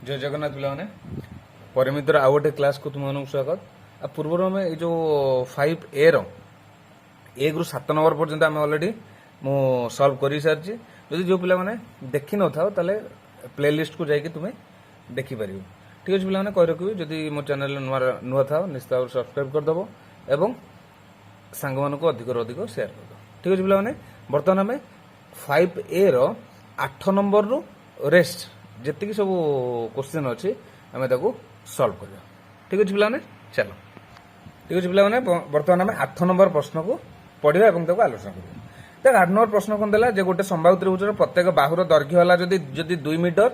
जय जगन्नाथ पिलाने परिमितर आउ गोटे क्लास को तुम स्वागत आ पूर्व आम जो 5A रो 1 ରୁ 7 नंबर पर्यंत आम अलरेडी मु सॉल्व कर सारी जदि जो पिला माने देखि न थाओ ताले प्लेलिस्ट को जाइए तुम्हें देखि पारियो। ठीक अछि पिला माने कहि रखिबि जदि मो चैनल नुआ थाओ निश्चित भाव सब्सक्राइब कर दबो एवं सांग मानको अधिक रो अधिक शेयर कर दो। ठीक अछि पिला माने वर्तमान आम 5A रो 8 नंबर रु रेस्ट जेतिकी सब क्वेश्चन अच्छी आम सॉल्व कर। ठीक अच्छे पिला चलो। ठीक अच्छे पिला बर्तमान आम 8 नंबर प्रश्न को पढ़ा और आलोचना कर। देख 8 नंबर प्रश्न कौन देला जे गोटे संभाव्य त्रिभुजर प्रत्येक बाहुर दैर्घ्य है जदि 2 मीटर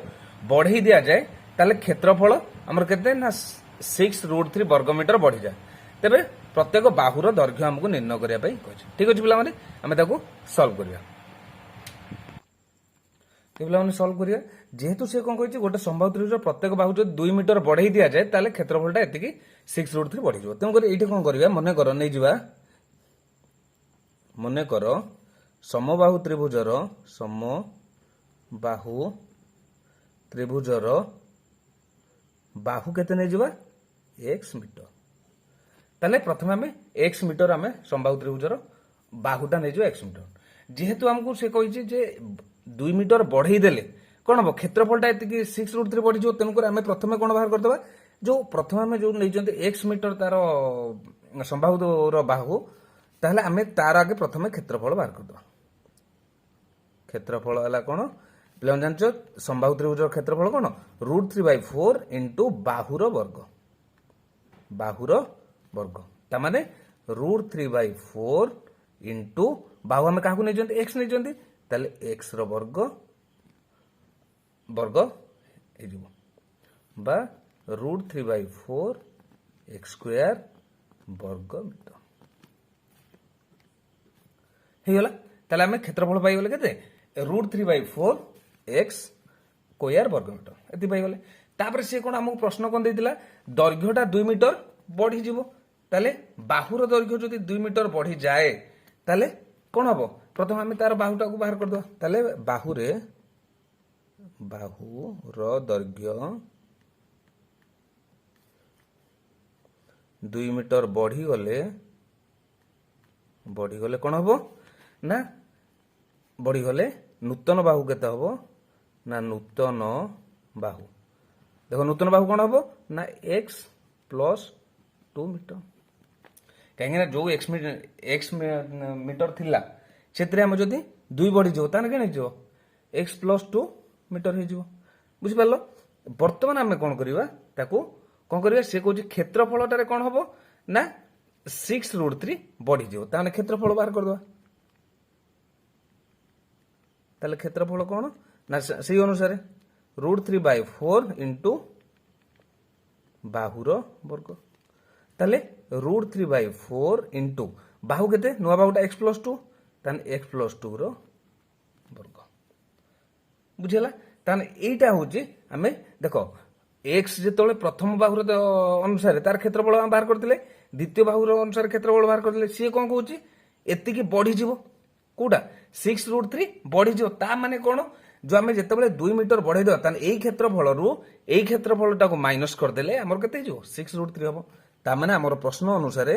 बढ़ई दि जाए ताले क्षेत्रफल आमर केते ना 6√3 वर्ग मीटर बढ़ी जाए। तेरे प्रत्येक बाहुर दैर्घ्य आमको निर्णय करने। ठीक अच्छे पिला आम सॉल्व करिया। पे सल्व करिया जेहेतु से कौन कही गोटे संभाव्य त्रिभुज प्रत्येक बाहु जो 2 मीटर बढ़ई दि जाए ताले क्षेत्रफलटा एतिकी 6√3 बढ़ी जाए। तेणुक ये कौन करिया मन कर नहीं जावा मन कर समबाहु त्रिभुजर बाहु केते नहीं जावा x मीटर। ताले प्रथम आम x मीटर आम समबाहु त्रिभुजर बाहुटा नहीं जावा x मीटर। जेहेतु आमको से कही जे 2 मीटर बढ़ई देले कौन हम क्षेत्रफलटा ये 6√3 बढ़ी जाए। तेणुक आम प्रथम कौन बाहर करदे जो प्रथम आम जो नहीं एक्स मीटर तार संबाहुर बाहु ताहले आम तार आगे प्रथम क्षेत्रफल बाहर करदे। क्षेत्रफल है कौन पे जान संबाहु त्रिभुजर क्षेत्रफल कौन √3/4 इंटू बाहुर वर्ग ताने √3/4 इंटू बाहु आम क्या नहीं एक्स नहीं ताले एक्स रो वर्ग बा √3/4 एक्स स्क्वायर वर्ग मीटर होगला। ताले आम क्षेत्रफल पाई गले केते √3/4 एक्स स्क्वायर वर्ग मीटर एति पाई गले। तापर से कोन हमको प्रश्न कोन देतिला दैर्घ्यटा 2 मीटर बढ़ी जिवो ताले बाहुर दैर्घ्य जदि 2 मीटर बढ़ी जाए ताले कौन हम प्रथम आम तार बाहुटा को बाहर करदे। ताले बाहुर दैर्घ्य 2 मीटर बढ़ी गले कौन हम ना बढ़ी गले नूतन बाहु केते हम ना नूतन बाहु देखो नूतन बाहु कौन हम ना x + 2 मीटर कहीं जो एक्स मीटर थिला से आम जदि 2 बढ़ी जाओ ताने कौन हो x + 2 मीटर हो बुझिपार। बर्तमान आम कौन करवा ताकू कौन करवा सी कौन क्षेत्रफलटारे कौन हम ना 6√3 बढ़ी जाओ ताने क्षेत्रफल बाहर करदे। ताले क्षेत्रफल कौन ना से अनुसार √3/4 इंटू बाहुर वर्ग ताले √3/4 इंटू बाहु केते नुआ बाहुटा x + 2 ताने x + 2 रो वर्ग बुझेला। ताने एटा होची आमे देखो x जेतोले प्रथम बाहुर अनुसार तार क्षेत्रफल बाहर करथिले द्वितीय बाहुर अनुसार क्षेत्रफल बाहर करथिले सी कोन कहूची एतिकी बढ़ी जिवो कोडा 6√3 बढ़ी जिवो ता माने कोन जो आमे जेतेबेले 2 मीटर बढ़ाई दो ताने एई क्षेत्रफल रु एई क्षेत्रफलटा को माइनस कर देले हमर केते जिवो 6√3 हबो। ता माने हमर प्रश्न अनुसार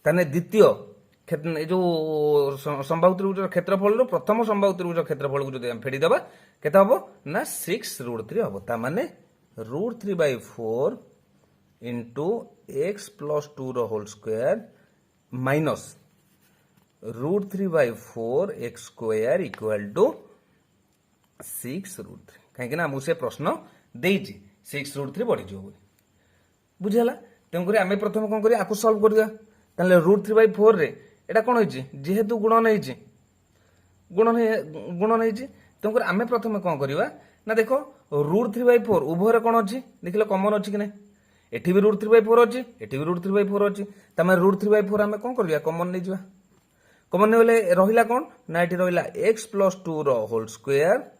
ताने द्वितीय जो संभाव्य त्रिभुजर क्षेत्रफल रु प्रथम संभाव्य त्रिभुजर क्षेत्रफल को जदि हम फेडी देबा केते हबो ना 6√3 हबो। ता माने √3/4 इंटू x + 2 रो whole square minus √3/4 x square equal to 6√3 कहीं ना मुझे प्रश्न देइछि 6√3 बढ़ी जो बुझेला। तेणुक आम प्रथम कौन करिया आपको सॉल्व करिया ताले √3/4 रे एटा कौन होइछि जेहेतु गुणन होइछि तेणुक आम प्रथम कौन करिवा ना देखो √3/4 उभय कौन अच्छी देखिले कमन अच्छी कि नहीं एठी भी √3/4 अच्छी एठी भी √3/4 अच्छी तामे √3/4 आम कौन करिया कमन नहीं जावा कमन नहीं रहिला कौन ना एठी रहिला x + 2 रो होल स्क्वायर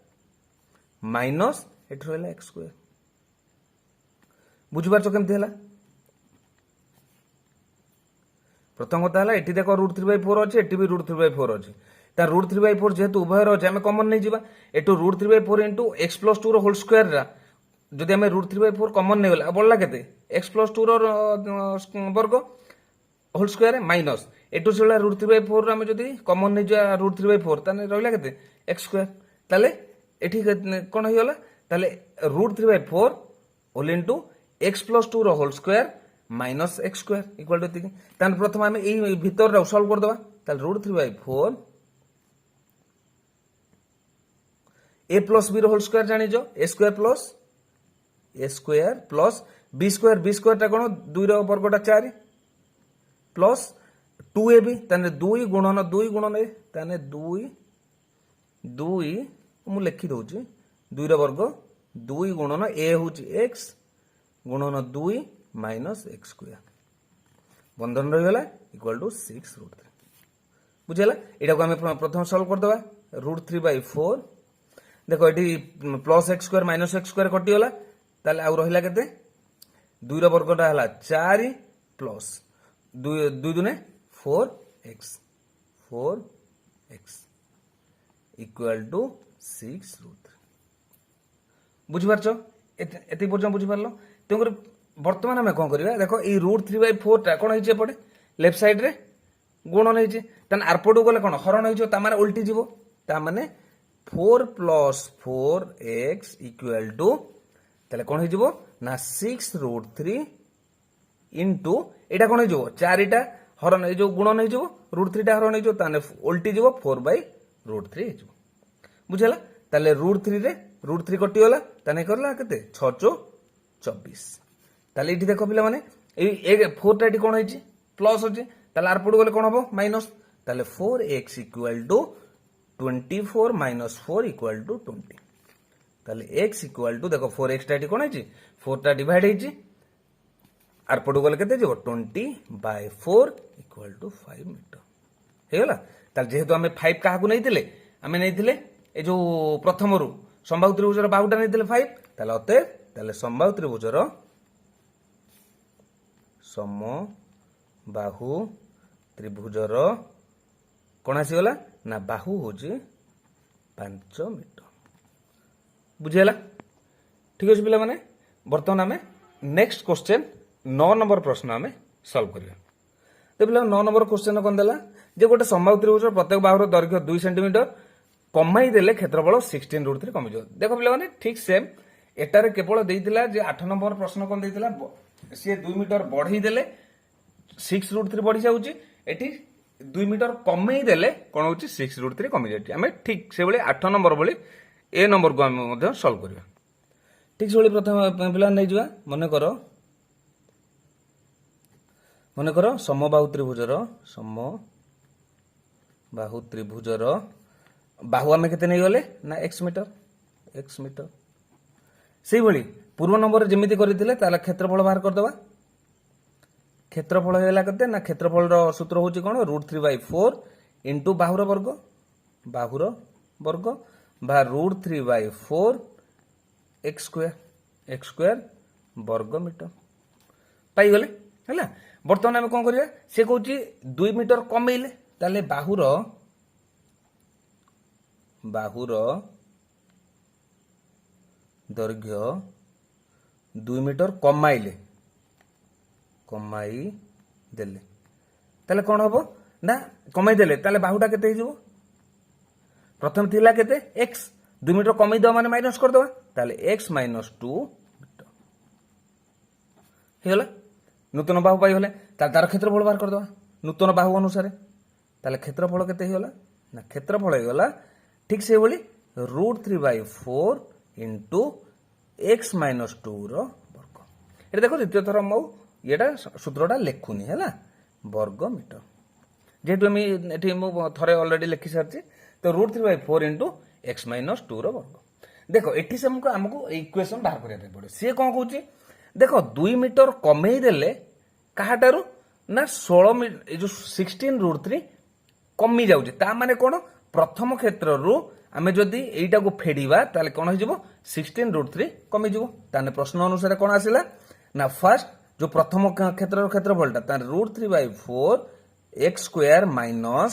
माइनस एठी रहिला x स्क्वायर बुझिबार केमती हला। प्रथम कथा है ये देख √3/4 अच्छे ये भी √3/4 अच्छे ତା √3/4 যেহেতু উভয় রয়েছে আমি কমন নেই যা এটু √3/4 into x plus 2 whole square যদি আমি √3/4 কমন নেই গলা বড়লা কেতে x প্লস 2 বর্গ হোল স্কোয়ার মাইনস এটু সেটা √3/4 আমি যদি কমন নেই যা √3/4 তাহলে রহিলা কেতে x স্কোয়ার তাহলে এটি কোন হইগলা তাহলে √3/4 whole into x plus 2 whole square minus x square equal to এতিকি তাহলে প্রথমে আমি এই ভিতরটা সলভ করদেবা তাহলে √3/4 a plus b whole square জানিছ a স্কোয়ার প্লস b স্কোয়ারটা কোন 2 র বর্গটা 4 প্লস 2ab তাহলে 2 গুণন 2 গুণন তাহলে 2 মু লেখি দউছি 2 র বর্গ 2 গুণন a হচ্ছে x গুণন 2 মাইনস x স্কোয়ার বন্ধন রহিগলা ইকুয়াল টু 6√3 বুঝিলা এটাকে আমি প্রথম সলভ করদেবা √3/4 দেখো এটি plus x square minus x square কটিগলা তাহলে আউ রহিলা কেতে 2 র বর্গটা হলা 4 প্লস 2 দুনে 4x ইকুয়াল টু 6√3 বুঝিপারছ এতে পর্যন্ত বুঝিপারল তেমন বর্তমান আমি কম করিবা দেখো এই √3/4 টা কোন হইছে এপটে লেফট সাইড রে গুণন হইছে তাহলে আরপটু গলে কোন হরণ হইছে তা মানে উল্টি যাব তা মানে 4 প্লস 4x ইকুয়াল টু তাহলে কোন হইଯିବ না 6√3 ইনটু এটা কোন হইଯିବ 4 টা হরণ এই যে গুণন হইଯିବ √3 টা হরণ হইଯିବ তাহলে উল্টি যাব 4/√3 হইଯିବ বুঝলা তাহলে √3 কটি গলা তাহলে করলা কেতে 6 24 তাহলে এটি দেখো পিলা মানে এই 4 টা এটি কোন হইছে প্লস হচ্ছে তাহলে আর পড়ু গলে কোন হবে মাইনাস তাহলে 4x equal two 24 minus 4 equal to 20 তাহলে x ইকুয়াল টু দেখো 4x টা এটি কোন হইছে 4 টা ডিভাইড হইছে আর পড়ু গলে কেতে যাব 20/4 ইকুয়াল টু 5 মিটার হেগলা তাহলে যেহেতু আমি 5 কাহাকু নেইতিলে আমি নেইতিলে এই যে প্রথমরু সমবাহু ত্রিভুজর বাহুটা নেইতিলে 5 তাহলে অতএব তাহলে সমবাহু ত্রিভুজর সমবাহু ত্রিভুজর কোন আসিগলা না বাহু হচ্ছে 5 মিটার বুঝিগলা ঠিক আছে পিলা মানে বর্তমান আমি নেক্সট क्वेश्चन 9 নম্বর প্রশ্ন আমি সলভ করিবা তো পিলা 9 নম্বর क्वेश्चन কোন দেলা যে গোটে সমবাহু ত্রিভুজর প্রত্যেক বাহুর দৈর্ঘ্য 2 সেন্টিমিটার কমাই দেলে ক্ষেত্রফল 16√3 কমি যাও দেখো পিলা মানে ঠিক সেম এটারে কেবল দেইতিলা যে 8 নম্বর প্রশ্ন কোন দেইতিলা সে 2 মিটার বঢ়াই দেলে 6√3 বঢ়ি যাଉଛି এটি 2 মিটার কমাই দেলে কোন হচ্ছে 6√3 কমি যাচ্ছে আমি ঠিক সেভাবে 8 নম্বর বলি এ নম্বর কু আমি মধ্যে সলভ করিবা ঠিক সেভাবে প্রথম পিলা নেই যা মনে করো সমবাহু ত্রিভুজর বাহু আমি কেতে নেই গলে না x মিটার সেইভাবে পূর্ব নম্বরে যেমিতি করিଥିଲେ তাহলে ক্ষেত্রফল বাহার করদেবা ক্ষেত্রফল হইলা কেতে না ক্ষেত্রফলর সূত্র হচ্ছে কোন √3/4 ইনটু বাহুর বর্গ বা √3/4 x স্কয়ার বর্গ মিটার পাই গলে হেলা বর্তমান আমি কোন করিবা সে কହୁଛି 2 মিটার কমাইলে তাহলে বাহুর দৈর্ঘ্য 2 মিটার কমাই দেলে তাহলে কোন হবো না কমাই দেলে তাহলে বাহুটা কেতে হইଯିବ প্রথম থিলা কেতে x 2 মিটার কমাই দেওয়া মানে মাইনাস করে দেওয়া তাহলে x - 2 মিটার হেলা নূতন বাহু পাই হলে তাহলে তার ক্ষেত্রফল বাহার করে দেওয়া নূতন বাহু অনুসারে তাহলে ক্ষেত্রফল কেতে হইগলা না ক্ষেত্রফল হইগলা ঠিক সেইভাবে √3/4 ইনটু x - 2 র বর্গ এটা দেখো দ্বিতীয় থর মু এটা সূত্রটা লেখুনি হেলা বর্গ মিটার যেহেতু আমি এটি মু থরে অলরেডি লেখি সারছি তো √3/4 ইনটু x - 2 র বর্গ দেখো এটি আমাকে ইকুয়েশন বাহার করিয়া পড়ে সে কোন কହୁଛି দেখো 2 মিটার কমাই দেলে কাহাটারু না 16 মিটার এই যে 16√3 কমি যাଉଛି তা মানে কোন প্রথম ক্ষেত্ররু আমি যদি এইটাকে ফেড়িবা তাহলে কোন হইଯିବ 16√3 কমি যাব তাহলে প্রশ্ন অনুসারে কোন আসিলা না ফার্স্ট जो प्रथम क्षेत्रफलटा √3/4 x square minus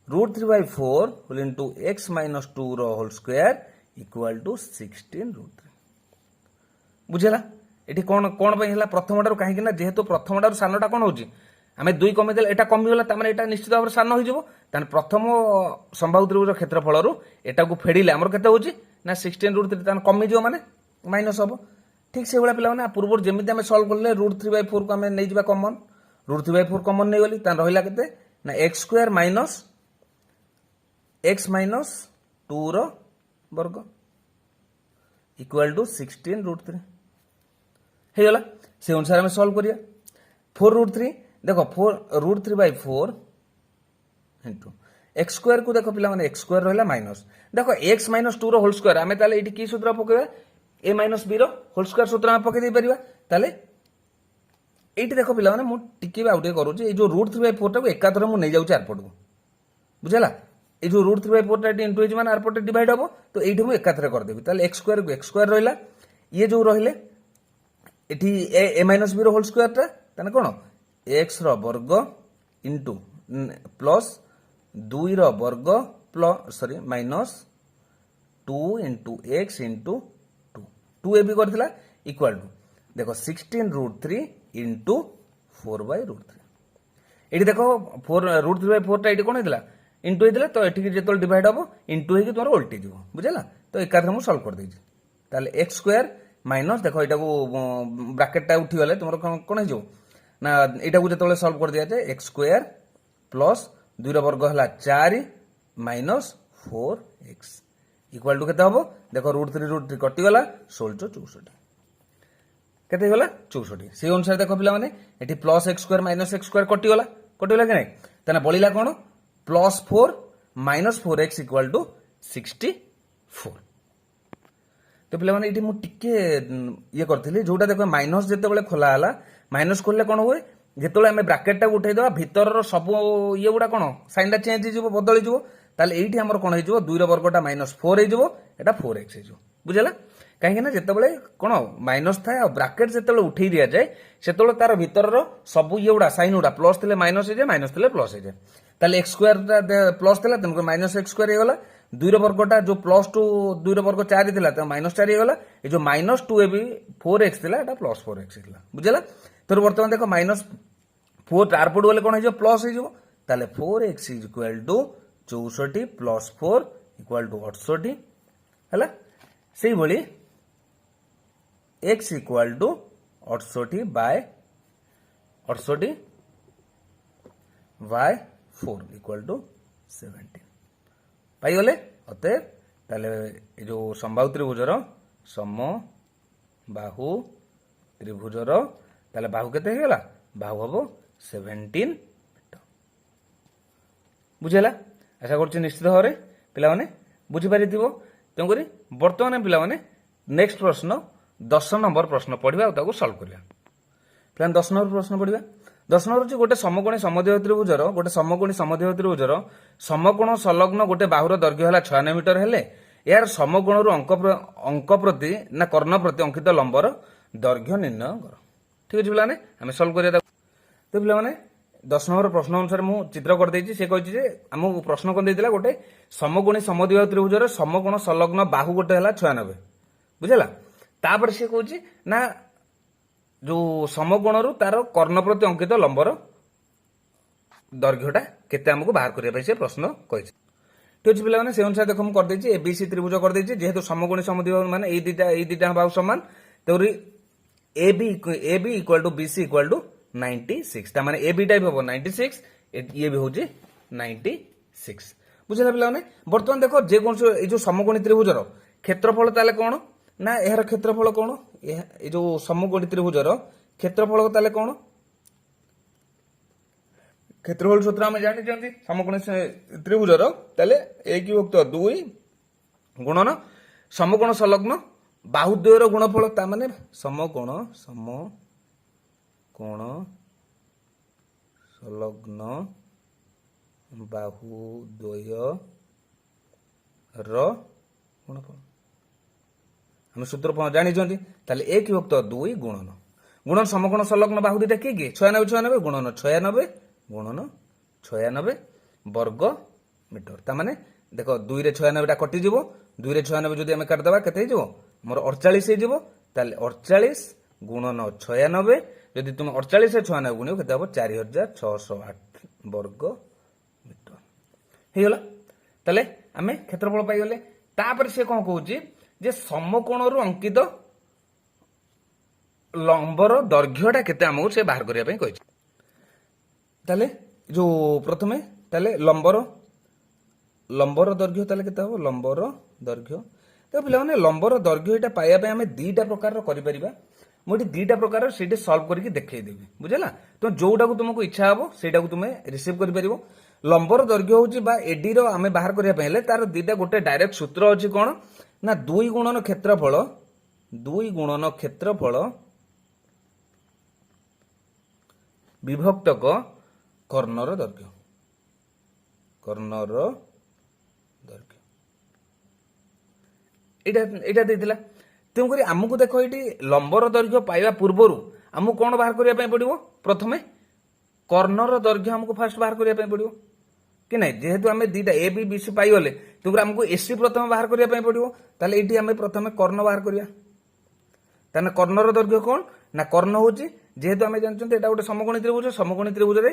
√3/4 whole into x minus 2 रो होल स्क्वायर इक्वाल टू 16√3 बुझेला एठी कोन कोन पय हला प्रथमटार काहे कि ना जेहेतु प्रथमटार सानटा कोन होची आमे 2 कमी देले एटा कमी होला तामाने एटा निश्चित भाबरे सान होई जबो ताने प्रथम संभाव्य त्रिभुज क्षेत्रफल रु एटा को फेडिले हमर केते होची ना 16√3 ताने कमी जो माने माइनस हबो ठीक से होला पिला माने पूर्व जेमिति आमे सॉल्व करले √3/4 को आमे नै जिबा कॉमन √3/4 कॉमन नै गली तान रहिला केते ना x² माइनस x माइनस 2 रो वर्ग इक्वल टू 16√3 हे गला से अनुसार हम सॉल्व करिया 4√3 देखो 4√3/4 इनटू x² को देखो पिला माने x² रहला माइनस देखो x माइनस 2 रो होल स्क्वायर हमें ताले एठी की सूत्र पकेबा a माइनस b रो होल स्क्वायर सूत्र हम पके दे परिबा ताले एठी देखो पिला माने मु टिके आउटे करूची ए जो √3/4 टा को एकाथरे मु नै जाउ चार पट को बुझला ए जो √3/4 टा इनटू इज माने आर पटे डिवाइड हबो तो एठी मु एकाथरे कर देबी ताले x² को x² रहला ये जो रहिले एठी a माइनस b रो होल स्क्वायर टा तने कोन x रो वर्ग इनटू प्लस 2 रो वर्ग plus sorry minus 2 into x into 2 2ab करथिला इक्वल टू देखो 16√3 इनटू 4/√3 एठी देखो 4√3/4 टा एठी कोन हेतला इनटू हेतला तो एठी जेतल डिवाइड हबो इनटू हे कि तोर उल्टी जीवो बुझला तो एकाथरे मु सॉल्व कर देजी ताले x² माइनस देखो एटा को ब्रैकेट टा उठी गले तुमरो कोन हे जो ना एटा को जेतले सॉल्व कर दिया जाय x² प्लस 2 रो वर्ग हला 4 माइनस 4x इक्वल टू केते हबो देखो √3 कटि गला 1664 केते गला 64 से अनुसार देखो पिला माने एठी प्लस x² माइनस x² कटि गला कि नै तने बलिला कोन plus 4 minus 4x equal to 64 तो पिला माने एठी मु टिके ये करथिली जोटा देखो माइनस जेते बेले खोला हला माइनस खोलले कोन होय जेतले हमें ब्रैकेट टा उठै दवा भीतर रो सब ये गुडा कोन साइन टा चेंज हिजो बदली जिवो ताले एठी हमर कोन हिजो 2 रो वर्गटा -4 हिजो एटा 4x हिजो बुझला काहे ना जेते बेले कोन माइनस थाए आ ब्रैकेट जेते बेले उठै दिया जाय सेतले तार भीतर रो सब ये गुडा साइन गुडा प्लस थिले माइनस हे जाय माइनस थिले प्लस हे जाय ताले x² प्लस थिला तनको -x² हे गला 2 रो वर्गटा जो +2 2 रो वर्ग 4 थिला त -4 हे गला ए जो -2ab 4x थिला एटा +4x थिला बुझला तो वर्तमान देखो -4 चार पट गले कोन हे जो प्लस हे जो ताले 4x equal to 64 plus 4 equal to 68 हला सेही बोली x equal to 68 by 4 equal to 17 पाई गले अते ताले ए जो समबाहु त्रिभुजर सम बाहु त्रिभुजर ताले बाहु केते हे गला बाहु हबो 17 बुझेला आशा करछि निश्चित भाबरे पिला माने बुझि पारिथिबो तेंकरी वर्तमान पिला माने नेक्स्ट प्रश्न 10 नंबर प्रश्न पढिबा ताको सॉल्व करिया प्लान 10 नंबर प्रश्न पढिबा 10 नंबर छि गोटे समकोणी समद्विबाहु त्रिभुजर गोटे समकोणी समद्विबाहु त्रिभुजर समकोण संलग्न गोटे बाहुर दैर्घ्य हला 96 मीटर हेले यार समकोणरु अंक प्रति ना कर्ण प्रति अंकित लंबर दैर्घ्य निर्णय कर ठीक अछि पिला माने हम सॉल्व करिया तो पिला माने 10 नंबर प्रश्न अनुसार मु चित्र कर देछि से कहछि जे हम प्रश्न कोन देतिला गोटे समकोणी समद्विबाहु त्रिभुजर समकोण संलग्न बाहु गोटे हला 96 बुझला तापर से कहछि ना जो समकोणरु तार कर्ण प्रति अंकित लंबर दैर्घ्यटा केते हमको बाहर करिया पय से प्रश्न कहछि ठीक पिला माने से अनुसार देखो हम कर देछि एबीसी त्रिभुज कर देछि जेहेतु समकोणी समद्विबाहु माने ए दिटा बाहु समान तोरी AB equal to BC equal to 96 ता माने AB टाइप हो 96 ये भी होजी 96 बुझला पिला माने वर्तमान देखो जे कोन ए जो समकोणी त्रिभुजर क्षेत्रफल ताले कोन ना एहर क्षेत्रफल कोन ए जो समकोणी त्रिभुजर क्षेत्रफल ताले कोन क्षेत्रफल सूत्र हम जानि जंती समकोणी त्रिभुजर ताले 1 युक्त 2 गुणन समकोण संलग्न बाहु द्वयर गुणफल ता माने समकोण संलग्न बाहु द्वयर गुणफल हम सूत्र जानी जंती ताले 1 युक्त 2 गुणन गुणन समकोण संलग्न बाहु दुटा के 96 96 गुणन 96 वर्ग ମିଟର। ତା ମାନେ ଦେଖ 2 ରେ 96ଟା କଟିଯିବ, 2 ରେ 96 ଯଦି ଆମେ କାଟିଦେବା କେତେ ହେଇଯିବ ମୋର 48 ହେଇଯିବ। ତାହେଲେ 48 ଗୁଣନ 96, ଯଦି ତୁମେ 48 ରେ 96 ଗୁଣିବ କେତେ ହବ 4608 ବର୍ଗ ମିଟର ହେଇଗଲା। ତାହେଲେ ଆମେ କ୍ଷେତ୍ରଫଳ ପାଇଗଲେ। ତାପରେ ସେ କଣ କହୁଛି ଯେ ସମକୋଣରୁ ଅଙ୍କିତ ଲମ୍ବର ଦୈର୍ଘ୍ୟଟା କେତେ ଆମକୁ ସେ ବାହାର କରିବା ପାଇଁ କହିଛି। ତାହେଲେ ଯୋଉ ପ୍ରଥମେ ତାହେଲେ ଲମ୍ବର ଦୈର୍ଘ୍ୟ ତାହେଲେ କେତେ ହବ ଲମ୍ବର ଦୈର୍ଘ୍ୟ। ତ ପିଲାମାନେ ଲମ୍ବର ଦୈର୍ଘ୍ୟ ଏଇଟା ପାଇବା ପାଇଁ ଆମେ ଦିଟା ପ୍ରକାରର କରିପାରିବା। ମୁଁ ଏଠି ଦିଟା ପ୍ରକାର ସେଇଠି ସଲ୍ଭ କରିକି ଦେଖେଇଦେବି, ବୁଝିଲା। ତ ଯୋଉଟାକୁ ତୁମକୁ ଇଚ୍ଛା ହବ ସେଇଟାକୁ ତୁମେ ରିସିଭ୍ କରିପାରିବ। ଲମ୍ବର ଦୈର୍ଘ୍ୟ ହଉଛି ବା ଏଡି ର ଆମେ ବାହାର କରିବା ପାଇଁ ହେଲେ ତାର ଦିଟା ଗୋଟେ ଡାଇରେକ୍ଟ ସୂତ୍ର ଅଛି କଣ ନା 2 ଗୁଣନ କ୍ଷେତ୍ରଫଳ ବିଭକ୍ତକ କର୍ଣ୍ଣର ଦୈର୍ଘ୍ୟ। ଏଇଟା ଦେଇଥିଲା। ତେଣୁକରି ଆମକୁ ଦେଖ ଏଇଠି ଲମ୍ବର ଦୈର୍ଘ୍ୟ ପାଇବା ପୂର୍ବରୁ ଆମକୁ କଣ ବାହାର କରିବା ପାଇଁ ପଡିବ, ପ୍ରଥମେ କର୍ଣ୍ଣର ଦୈର୍ଘ୍ୟ ଆମକୁ ଫାଷ୍ଟ ବାହାର କରିବା ପାଇଁ ପଡିବ କି ନାଇଁ। ଯେହେତୁ ଆମେ ଦିଟା ଏ ବି ବିସି ପାଇଗଲେ ତେଣୁକରି ଆମକୁ ଏସି ପ୍ରଥମେ ବାହାର କରିବା ପାଇଁ ପଡିବ। ତାହେଲେ ଏଇଠି ଆମେ ପ୍ରଥମେ କର୍ଣ୍ଣ ବାହାର କରିବା। ତାହେଲେ କର୍ଣ୍ଣର ଦୈର୍ଘ୍ୟ କଣ ନା କର୍ଣ୍ଣ ହଉଛି, ଯେହେତୁ ଆମେ ଜାଣିଛନ୍ତି ଏଇଟା ଗୋଟେ ସମକୋଣୀ ତ୍ରିଭୁଜ, ସମକୋଣୀ ତ୍ରିଭୁଜରେ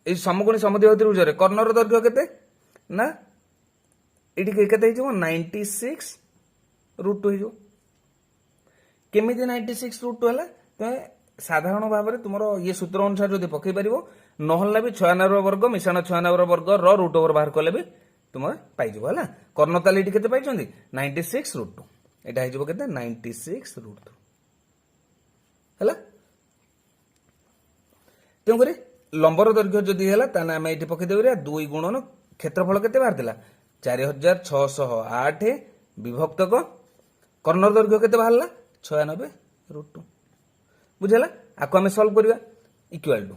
এই সমকোণী সমদ্বিবাহু ত্রিভুজରେ କର୍ଣ୍ଣର ଦୈର୍ଘ୍ୟ କେତେ ନା ଏଇଠି କେତେ ହେଇଯିବ 96√2 ହେଇଯିବ। କେମିତି 96√2 ହେଲା, ତମେ ସାଧାରଣ ଭାବରେ ତୁମର ଇଏ ସୂତ୍ର ଅନୁସାରେ ଯଦି ପକେଇ ପାରିବ, ନହେଲେ ବି 96 ବର୍ଗ ମିଶାଣ 96 ବର୍ଗ ର ରୁଟ୍ ଓଭର ବାହାର କଲେ ବି ତୁମେ ପାଇଯିବ ହେଲା। କର୍ଣ୍ଣ ତାହେଲେ ଏଇଠି କେତେ ପାଇଛନ୍ତି 96√2, ଏଇଟା ହେଇଯିବ କେତେ 96√2 ହେଲା। ତେଣୁକରି ଲମ୍ବର ଦୈର୍ଘ୍ୟ ଯଦି ହେଲା ତାହେଲେ ଆମେ ଏଠି ପକେଇଦେବୁ 2 ଗୁଣନ କ୍ଷେତ୍ରଫଳ କେତେ ବାହାରିଥିଲା 4608 ବିଭକ୍ତକ କର୍ଣ୍ଣର ଦୈର୍ଘ୍ୟ କେତେ ବାହାରିଲା 96√2 ବୁଝିଲା। ଆକୁ ଆମେ ସଲ୍ଭ କରିବା ଇକ୍ୱାଲ ଟୁ,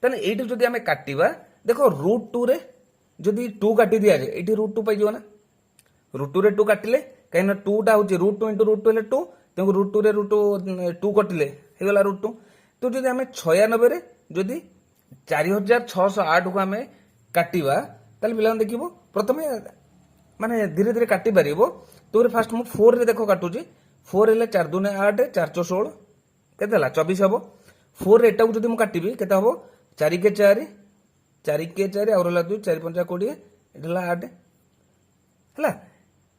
ତାହେଲେ ଏଇଠି ଯଦି ଆମେ କାଟିବା ଦେଖ √2 ରେ ଯଦି 2 କାଟି ଦିଆଯାଏ ଏଇଠି √2 ପାଇଯିବ ନା। √2 ରେ 2 କାଟିଲେ କାହିଁକି ନା 2 ଟା ହଉଛି √2 × √2 ହେଲେ 2, ତେଣୁ √2 ରେ √2 କଟିଲେ ହେଇଗଲା √2। ତ ଯଦି ଆମେ 96 ରେ ଯଦି 4608 କୁ ଆମେ କାଟିବା ତାହେଲେ ପିଲାମାନେ ଦେଖିବ ପ୍ରଥମେ ମାନେ ଧୀରେ ଧୀରେ କାଟି ପାରିବ। ତୋରେ ଫାଷ୍ଟ ମୁଁ 4 ରେ ଦେଖ କାଟୁଛି, 4 ହେଲେ 4 2 8 4 4 16 କେତେ ହେଲା 24 ହବ। 4 ରେ ଏଟାକୁ ଯଦି ମୁଁ କାଟିବି କେତେ ହବ 4 କେ 4 4 କେ 4 ଆଉ ରହିଲା 2 4 5 20 ଏଟା ହେଲା 8 ହେଲା।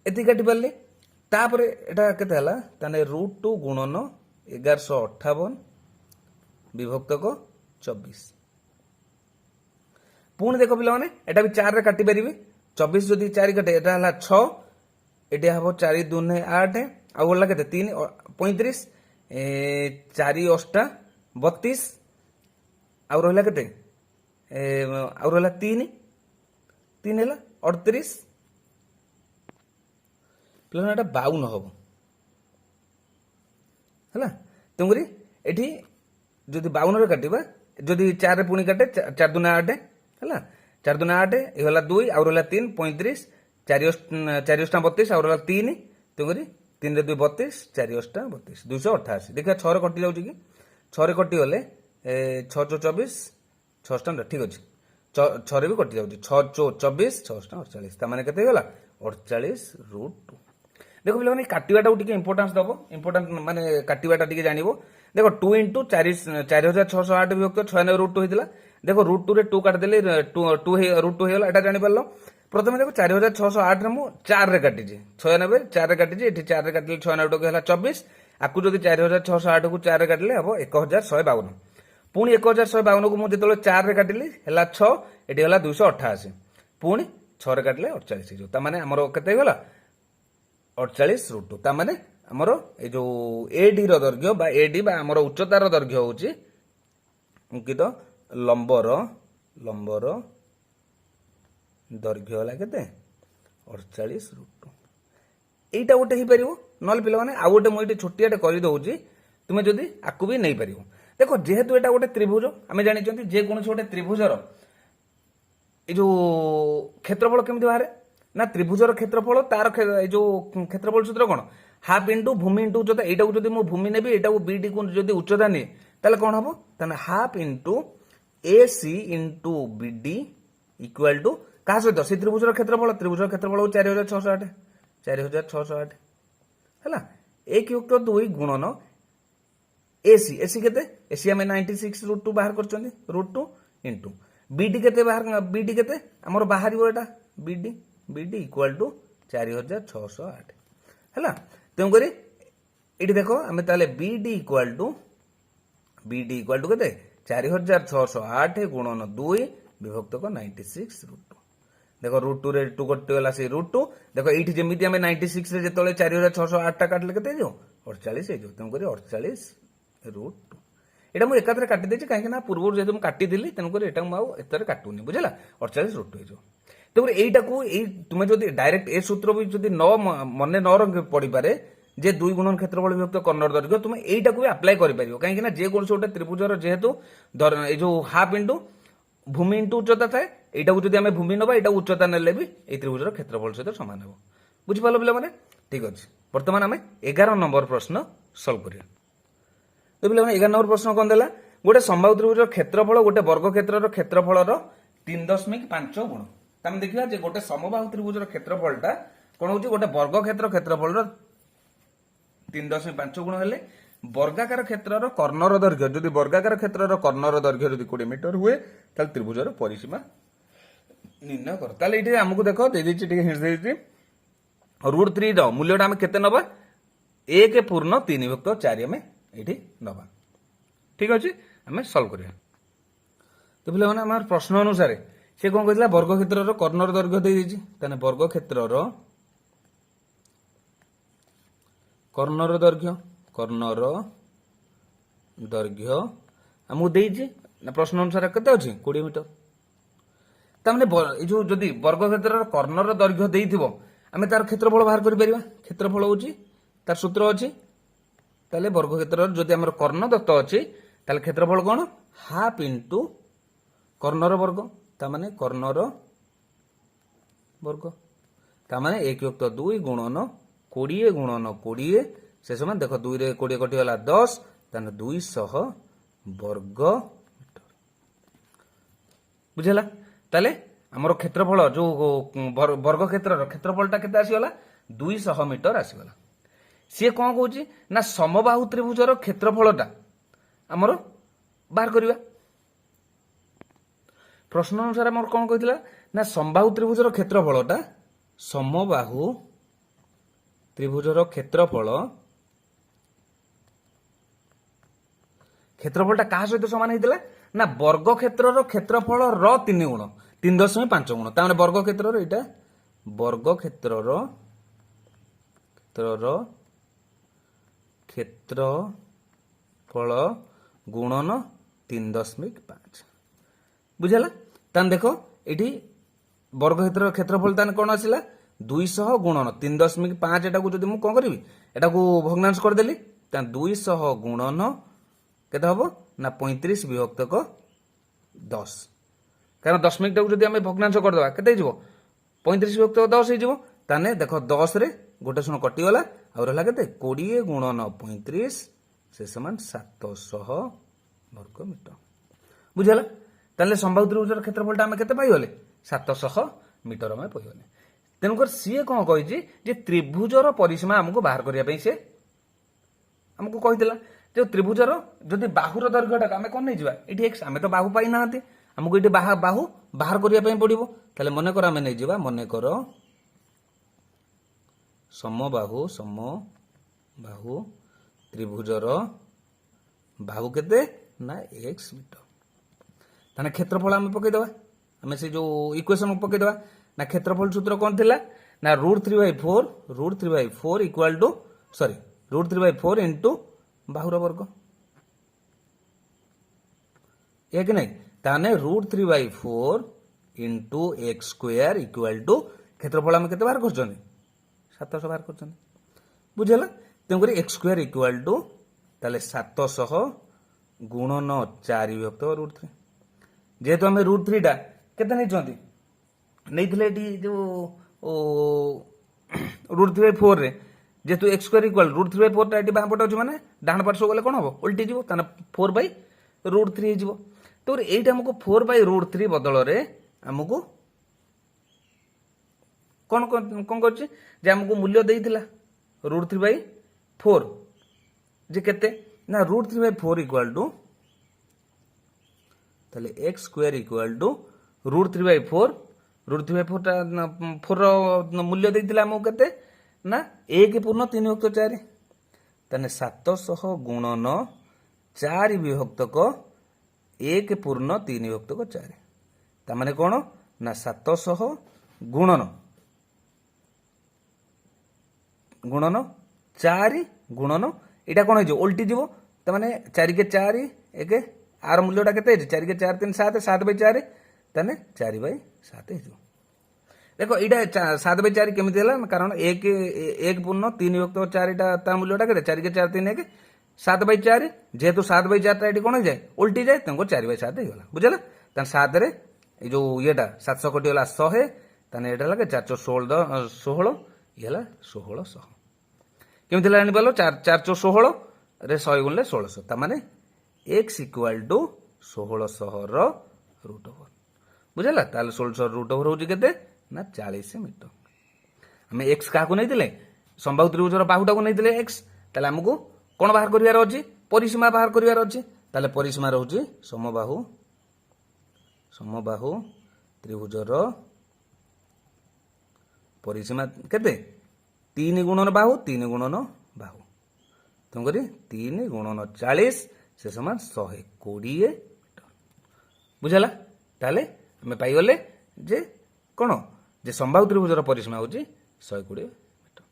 ଏତିକି କାଟି ପାରିଲେ ତାପରେ ଏଟା କେତେ ହେଲା ତାହେଲେ √2 ଗୁଣନ 1158 ବିଭକ୍ତକ 24। ପୁଣି ଦେଖ ପିଲାମାନେ ଏଟା ବି 4 ରେ କାଟି ପାରିବି, 24 ଯଦି 4 କାଟେ ଏଟା ହେଲା 6, ଏଟା ହବ 4 2 8 ଆଉ ଗଲା କେତେ 3 35 4 8 32 ଆଉ ରହିଲା କେତେ ଆଉ ରହିଲା 3 ହେଲା 38 ପିଲାମାନେ ଏଟା 52 ହବ ହେଲା। ତେଣୁକରି ଏଠି ଯଦି 52 ରେ କାଟିବା ଯଦି 4 ରେ ପୁଣି କାଟେ 4 2 8 ହେଲା 4 2 8 ଏ ହେଲା 2 ଆଉ ରହିଲା 3 35 4 8 32 ଆଉ ରହିଲା 3 ତେଣୁକରି 3 ରେ 2 32 4 8 32 288 ଦେଖିବା 6 ରେ କଟି ଯାଉଛି କି 6 ରେ କଟି ଗଲେ 6 24 6 ଠିକ ଅଛି 6 ରେ ବି କଟି ଯାଉଛି 6 24 6 48 ତା ମାନେ କେତେ ହେଇଗଲା 48√2। ଦେଖ ପିଲାମାନେ କାଟିବାଟାକୁ ଟିକେ ଇମ୍ପୋର୍ଟାନ୍ସ ଦବ, ଇମ୍ପୋର୍ଟାନ୍ସ ମାନେ କାଟିବାଟା ଟିକେ ଜାଣିବ। ଦେଖ 2 × 4608 ବିଭକ୍ତ 96√2 ହେଇଥିଲା। ଦେଖ √2 ରେ 2 କାଟିଦେଲେ √2 ହେଇଗଲା, ଏଟା ଜାଣିପାରିଲ। ପ୍ରଥମେ ଦେଖ 4608 ରେ ମୁଁ 4 ରେ କାଟିଛି 96 4 ରେ କାଟିଛି, ଏଠି 4 ରେ କାଟିଲେ 96 ହେଲା 24, ଆକୁ ଯଦି 4608 କୁ 4 ରେ କାଟିଲେ ହବ 1152। ପୁଣି 1152 କୁ ମୁଁ ଯେତେବେଳେ 4 ରେ କାଟିଲି ହେଲା 6, ଏଠି ହେଲା 288, ପୁଣି 6 ରେ କାଟିଲେ 48 ହେଇଯିବ। ତା ମାନେ ଆମର କେତେ ହେଇଗଲା 48√2। ତା ମାନେ ଆମର ଏଇ ଯୋଉ ଏଡି ର ଦୈର୍ଘ୍ୟ ବା ଏଡି ବା ଆମର ଉଚ୍ଚତାର ଦୈର୍ଘ୍ୟ ହଉଛି ଅଙ୍କିତ ଲମ୍ବର ଦୈର୍ଘ୍ୟ ହେଲା କେତେ 48√2। এইটা ଗୋଟେ ହେଇପାରିବ, ନହେଲେ ପିଲାମାନେ ଆଉ ଗୋଟେ ମୁଁ ଏଠି ଛୋଟିଆଟେ କରିଦଉଛି, ତୁମେ ଯଦି ଆକୁ ବି ନେଇପାରିବ। ଦେଖ ଯେହେତୁ ଏଟା ଗୋଟେ ତ୍ରିଭୁଜ, ଆମେ ଜାଣିଛନ୍ତି ଯେକୌଣସି ଗୋଟେ ତ୍ରିଭୁଜର এই ଯୋଉ କ୍ଷେତ୍ରଫଳ କେମିତି ବାହାରେ ନା ତ୍ରିଭୁଜର କ୍ଷେତ୍ରଫଳ ତାର এই ଯୋଉ କ୍ଷେତ୍ରଫଳ ସୂତ୍ର କଣ ହାଫ ইনটু ভূমি ইনটু উচ্চতা। এইটাକୁ যদি ମୁଁ ভূমি নেবি এটাକୁ বিডি କୁ যদি উচ্চতা নিয়ে তাহলে কଣ হবো তাহলে half into AC into BD equal to क्या सहित से त्रिभुजर क्षेत्रफल 4608 4608 है एक युक्त 2 गुणन एसी एसी केते एसी आम 96√2 बाहर कर इंटू बीडी केते बाहर बीडी केते आमर बाहर एटा बीडी बीडी इक्वाल टू 4608 है तेणुक ये देख आम ताले बीडी इक्वाल टू केते 4608 गुणन 2 विभक्त 96√2 देख √2 रे 2 कटिगला से √2 देख ये जमी आम 96 रे जो 4608 काटिले के 48 हो तेणुक 48√2 এটা ମୁଁ ଏକାଥରେ କାଟିଦେଇଛି କାହିଁକି ନା ପୂର୍ବରୁ ଯେହେତୁ ମୁଁ କାଟିଦେଲି ତେଣୁକରି ଏଟା ମୁଁ ଆଉ ଏତରେ କାଟୁନି ବୁଝିଲା 48√2 ହେଇଯିବ ତେଣୁକରି ଏଇଟାକୁ ଏଇ ତୁମେ ଯଦି ଡାଇରେକ୍ଟ ଏ ସୂତ୍ର ବି ଯଦି ମନେ ନ ରଖି ପଡ଼ିପାରେ ଯେ 2 ଗୁଣନ କ୍ଷେତ୍ରଫଳ ବିଭକ୍ତ କର୍ଣ୍ଣର ଦୈର୍ଘ୍ୟ ତୁମେ ଏଇଟାକୁ ବି ଆପ୍ଲାଏ କରିପାରିବ କାହିଁକି ନା ଯେକୌଣସି ଗୋଟେ ତ୍ରିଭୁଜର ଯେହେତୁ ଏଇ ଯୋଉ ହାଫ୍ ଇଣ୍ଟୁ ଭୂମି ଇଣ୍ଟୁ ଉଚ୍ଚତା ଥାଏ ଏଇଟାକୁ ଯଦି ଆମେ ଭୂମି ନେବା ଏଇଟା ଉଚ୍ଚତା ନେଲେ ବି ଏଇ ତ୍ରିଭୁଜର କ୍ଷେତ୍ରଫଳ ସହିତ ସମାନ ହେବ ବୁଝିପାରିଲ ପିଲାମାନେ ଠିକ ଅଛି ବର୍ତ୍ତମାନ ଆମେ 11 ନମ୍ବର ପ୍ରଶ୍ନ ସଲ୍ଭ କରିବା तो पे 11 नंबर प्रश्न कौन देला गोटे समबाहु त्रिभुज क्षेत्रफल गोटे वर्ग क्षेत्रफल 3.5 गुण तमें देखा जे गोटे समबाहु त्रिभुज क्षेत्रफलटा कौन हो गोटे वर्ग क्षेत्रफल 3.5 गुण हेले वर्गाकार क्षेत्र कर्णर दैर्घ्य जदि वर्गाकार क्षेत्र कर्णर दैर्घ्य जदि 20 मीटर हुए ताल त्रिभुजर परिसीमा निर्णय कर ताले इठी हमकु देखो दे दिछि टिके हिंट दे दिछि √3 रो मूल्यटा हम केते नबा 1.3/4 में ये नवा ठीक अच्छे आम सल्व करिया तो पे आम प्रश्न अनुसार से कौन कहला वर्ग क्षेत्र कर्णर दैर्घ्य दे दीजिए वर्ग क्षेत्र कर्णर दैर्घ्य आमको देजी प्रश्न अनुसार केते अच्छी 20 मीटर तमें जो जदि वर्ग क्षेत्र कर्णर दैर्घ्य देइथिबो आमे तार क्षेत्रफल बाहर करि परिबा क्षेत्रफल होची तार सूत्र अच्छी ताले वर्ग क्षेत्र जदि आमर कर्ण दत्त अच्छी ताले क्षेत्रफल कौन हाफ इंटू कर्णर वर्ग तामाने कर्णर वर्ग तामाने 1+2 गुणन 20 गुणन 20 से समय देख 2 रे 20 कटिगला 10 ताने 200 वर्ग मीटर बुझला ताले आमर क्षेत्रफल जो वर्ग क्षेत्रफलटा केते आसीगला 200 मीटर आसीगला सी कौन कौन ना समबाहु त्रिभुजर क्षेत्रफलटा आमर बाहर करवा प्रश्न अनुसार आम कौन कहला ना समबाहु त्रिभुजर क्षेत्रफलटा समबाहु त्रिभुजर क्षेत्रफलटा क्या सहित सामान होता ना वर्ग क्षेत्र क्षेत्रफल 3 गुण 3.5 गुण ताने वर्ग क्षेत्र यहाँ वर्ग क्षेत्र क्षेत्रफल गुणन 3.5 बुझला तान देखो ये वर्ग क्षेत्रफल तान कौन आसला 200 गुणन 3.5 एटा को जदि मु कौन करी एटा को भग्नांश करदेली 200 गुणन केते हबो ना 35 विभक्त 10 कारण दशमिक टाक जदि आमे भग्नांश करदेबा केते हिजबो 35 विभक्त 10 हिजबो ताने देखो 10 रे गोटे शून्य कटिगला और रहा के 20 गुणन 35 से समान 700 वर्ग मीटर बुझला ताले समबाहु त्रिभुजर क्षेत्रफलटा आम केते पाइगले 700 मीटर आम पाइगले तेणुकर सी कौन कही जे त्रिभुजर परिसीमा आमको बाहर करने से आमको कहीला जो त्रिभुजर जदि बाहुर दैर्घ्यटा आम कौन नहीं जावा ये एक्स आम तो बाहु पाई ना आमको ये बाहु बाहर करने पड़ो ताले मनकर आम नहीं जावा मनकर समबाहु त्रिभुजर बाहु केते ना एक्स मीटर ताने क्षेत्रफल आम पकईदे आम से जो इक्वेशन पकईदे ना क्षेत्रफल सूत्र कौन थिला ना √3/4 इक्वाल टू सॉरी √3/4 इंटू बाहुर वर्ग ये कि नहीं ताने √3/4 into x square equal to क्षेत्रफल आम केते बाहर करछन 700 बाहर करछन बुझला तेणुकर एक्स स्क्वायर इक्वाल टू ताले 700 गुणन 4 विभक्त √3 जेहेतु आम √3 टा केते नहीं चंती नहीं जो √3/4 रे जेहेतु एक्स स्क्वायर इक्वाल √3/4 टा बाम पटे अच्छे माने डाण पार्श्व गले कौन हम उल्टी जीव ताने 4/√3 हो तो यहीटा हमको 4/√3 बदल रे हमको कौन कौन कर आमको मूल्य देइथिला √3/4 जे केते ना √3/4 इक्वल टू ताले एक्स स्क्वायर इक्वल टू √3/4 √3/4 टा 4 मूल्य देइथिला आमको केते ना 1/3/4 ताने 700 गुणन 4/3/4 तामाने कौन ना 700 गुणन 4 गुणन इटा कौन हो उल्टी जीव तामाने 4 के 4 एक आर मूल्यटा केते 4 के 4 3 7 7/4 ताने 4/7 हो देखो इटा 7/4 केमिति हला कारण 1/3/4 इटा ता मूल्यटा केते 4 के 4 3 1 7/4 जेहेतु 7/4 टा एटी कौन हो जाए उल्टी जाए तुमको 4/7 हो गला बुझला तान 7 रे ए जो येटा 700 कटी गला 100 ताने एटा लगे 416 ये हला 1600 केमिति लानी पालो 416 रे 100 गुणले 1600 ता माने x इक्वल टू 1600 रो √4 बुझला ताले 1600 √4 होजी केते ना 40 मीटर हमें x काको नै दिले संभाव्य त्रिभुजर बाहुटा को नै दिले x ताले हमकु कोन बाहर करिवार अछि परिसीमा बाहर करिवार अछि ताले परिसीमा रहउछि समबाहु त्रिभुजर परिसीमा केते 3 गुणन बाहु 3 गुणन बाहु तुमकरी 3 गुणन 40 से समान 120 मीटर बुझला ताले हमें पाई गले जे कोन जे संभाव्य त्रिभुजर परिसीमा होछि 120 मीटर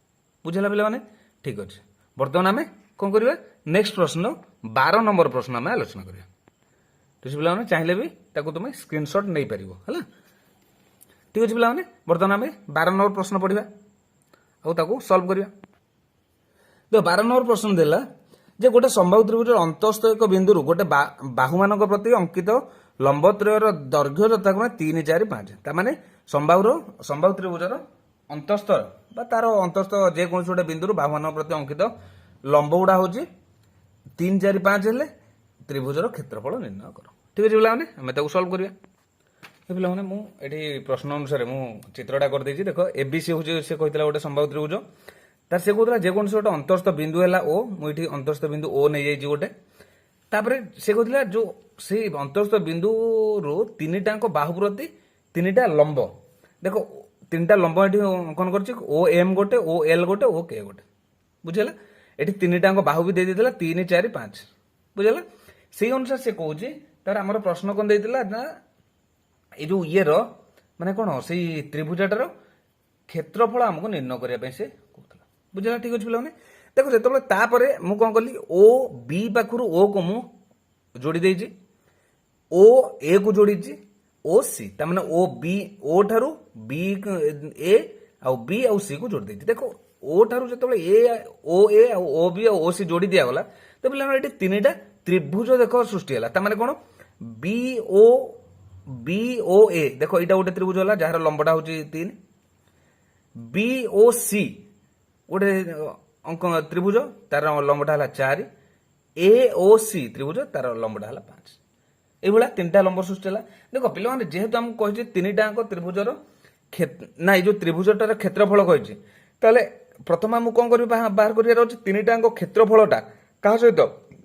बुझला पिला माने ठीक अछि वर्तमान हमें कौन करिया नेक्स्ट प्रश्न 12 नंबर प्रश्न हमें आलोचना करिया ठीक पिला माने चाहिले भी ताको तुम स्क्रीनशॉट नै परिबो हला ठीक अछि पिला माने वर्तमान हमें 12 नंबर प्रश्न पढिबा आ ताको सॉल्व करिया तो 12 नंबर प्रश्न देला जे गोटे संभाव्य त्रिभुजर अंतस्थ एक बिंदु गोटे बाहु मानक प्रति अंकित लंबत्रयर दैर्घ्य यथाक्रमे 3 4 5 ता माने संभाव्य त्रिभुजर अंतस्थ बा तार अंतस्थ जे कोन गोटे बिंदु बाहु मानक प्रति अंकित लंब गुड़ा होची 3 4 5 हेले त्रिभुजर क्षेत्रफल निर्णय करो ठीक अछि पिला माने हमें ताको सॉल्व करिया पिला माने मु एठी प्रश्न अनुसार मु चित्रटा कर देछि देखो एबीसी होची से कहितला गोटे संभाव्य त्रिभुज तार से कहला जे कोन गोटे अंतस्थ बिंदु हैला ओ मु एठी अंतस्थ बिंदु ओ नै जाई गोटे तापरे से कहला जो से अंतस्थ बिंदु रो तीनटाको बाहु प्रति तीनटा लंब देखो तीनटा लंब एठी कोन करछि ओ एम गोटे ओ एल गोटे ओ के गोटे बुझला एठी तीनटाको बाहु भी दे देला 3 4 5 बुझला सेही अनुसार से कहूछि तार हमर प्रश्न कोन देइतला ना ए जो ये रो माने कोन सेही त्रिभुजटार क्षेत्रफल हमको निर्णय करिया पे से कहतला बुझला ठीक अछि पिला माने देखो जेतबे तापरे मु कोन करली ओ बी पाखुर ओ को मु जोड़ी देइछि ओ ए को जोड़ीछि ओ सी ता माने ओ बी ओ ठारू बी ए आ बी आ सी को जोड़ देइछि देखो ओ ठारू जेतबे ए ओ बी आ ओ सी जोड़ी दिया गला तो पिला एटी तीनटा त्रिभुज देखो सृष्टि हला ता माने कोन बी ओ ए देखो एटा गोटे त्रिभुज हला जहार लंबटा होची 3 बी ओ सी गोटे अंक त्रिभुज तार लंबटा हला 4 ए ओ सी त्रिभुज तार लंबटा हला 5 ए भला तीनटा लंब सृष्टि हला देखो पिला माने जेहेतु हम कहिजे तीनटा अंक त्रिभुजर ना ए जो त्रिभुजटार क्षेत्रफल कहिजे ताले प्रथम हम कोन करि बाहर करिया रहछि तीनटा अंक क्षेत्रफलटा का सहित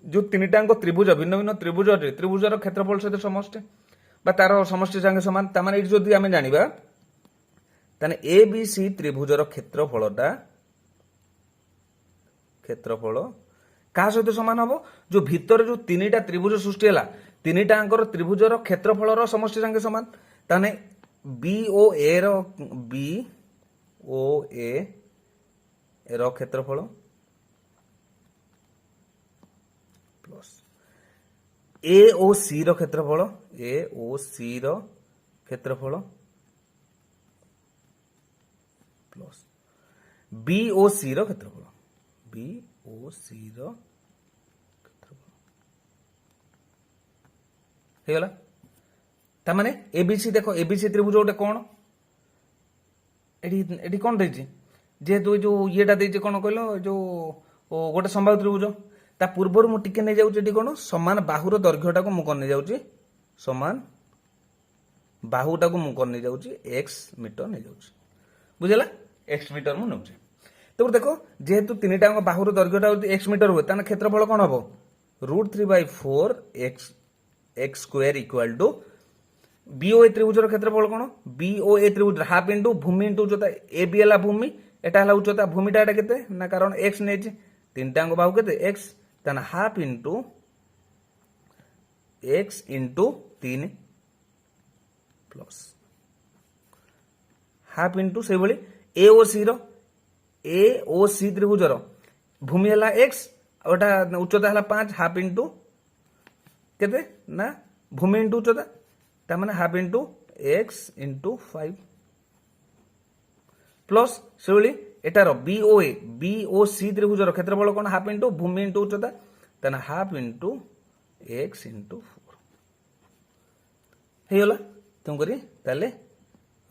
जो तीनटा अंक त्रिभुज भिन्न भिन्न त्रिभुजर क्षेत्रफल सहित समष्टि बा तार समष्टि संगे समान ता माने जदि हमें जानिबा ताने ए बी सी त्रिभुजर क्षेत्रफलटा क्षेत्रफल का सहित समान हबो जो भीतर जो तीनटा त्रिभुज सृष्टि हला तीनटा अंकर त्रिभुजर क्षेत्रफलर समष्टि संगे समान ताने बी ओ ए रो क्षेत्रफल प्लस ए ओ सी रो क्षेत्रफल प्लस बी ओ सी रो क्षेत्रफल हे गला ता माने एबीसी देखो एबीसी त्रिभुज गोटे कोन एडी कोन देछि जेहेतु जो येटा देछि कोन कहलो जो गोटे संभाव्य त्रिभुज ता पूर्वर मु टिके नै जाउछि एडी कोन समान बाहुर दैर्घ्यटा को मु कोन नै जाउछि समान बाहुटा को मु कोन नै जाउछि x मीटर नै जाउछि बुझेला एक्स मीटर मु नउचे तो देखो जेहेतु तीनटा बाहुर दैर्घ्यटा एक्स मीटर हुए ताने क्षेत्रफल कौन हम √3/4 x square equal to BOA त्रिभुजर क्षेत्रफल कौन बीओए त्रिभुज हाफ इंटू भूमि इंटू उच्चता ए बी है भूमि एटा है उच्चता भूमिटा एटा केते ना कारण एक्स नहीं तीनटा बाहु केते एक्स ताने half into x into 3 plus half into से भली ए ओ सी रो ए ओ सी त्रिभुजर भूमि है एक्स और उच्चता है 5 हाफ इंटू केते ना भूमि इंटू उच्चता तार half into x into 5 plus से भली एटार बीओ सी त्रिभुजर क्षेत्रफल कौन हाफ इंटू भूमि इंटू उच्चता तार हाफ इंटू एक्स इंटू 4 ହେଇଗଲା ତେଣୁକରି ତାହେଲେ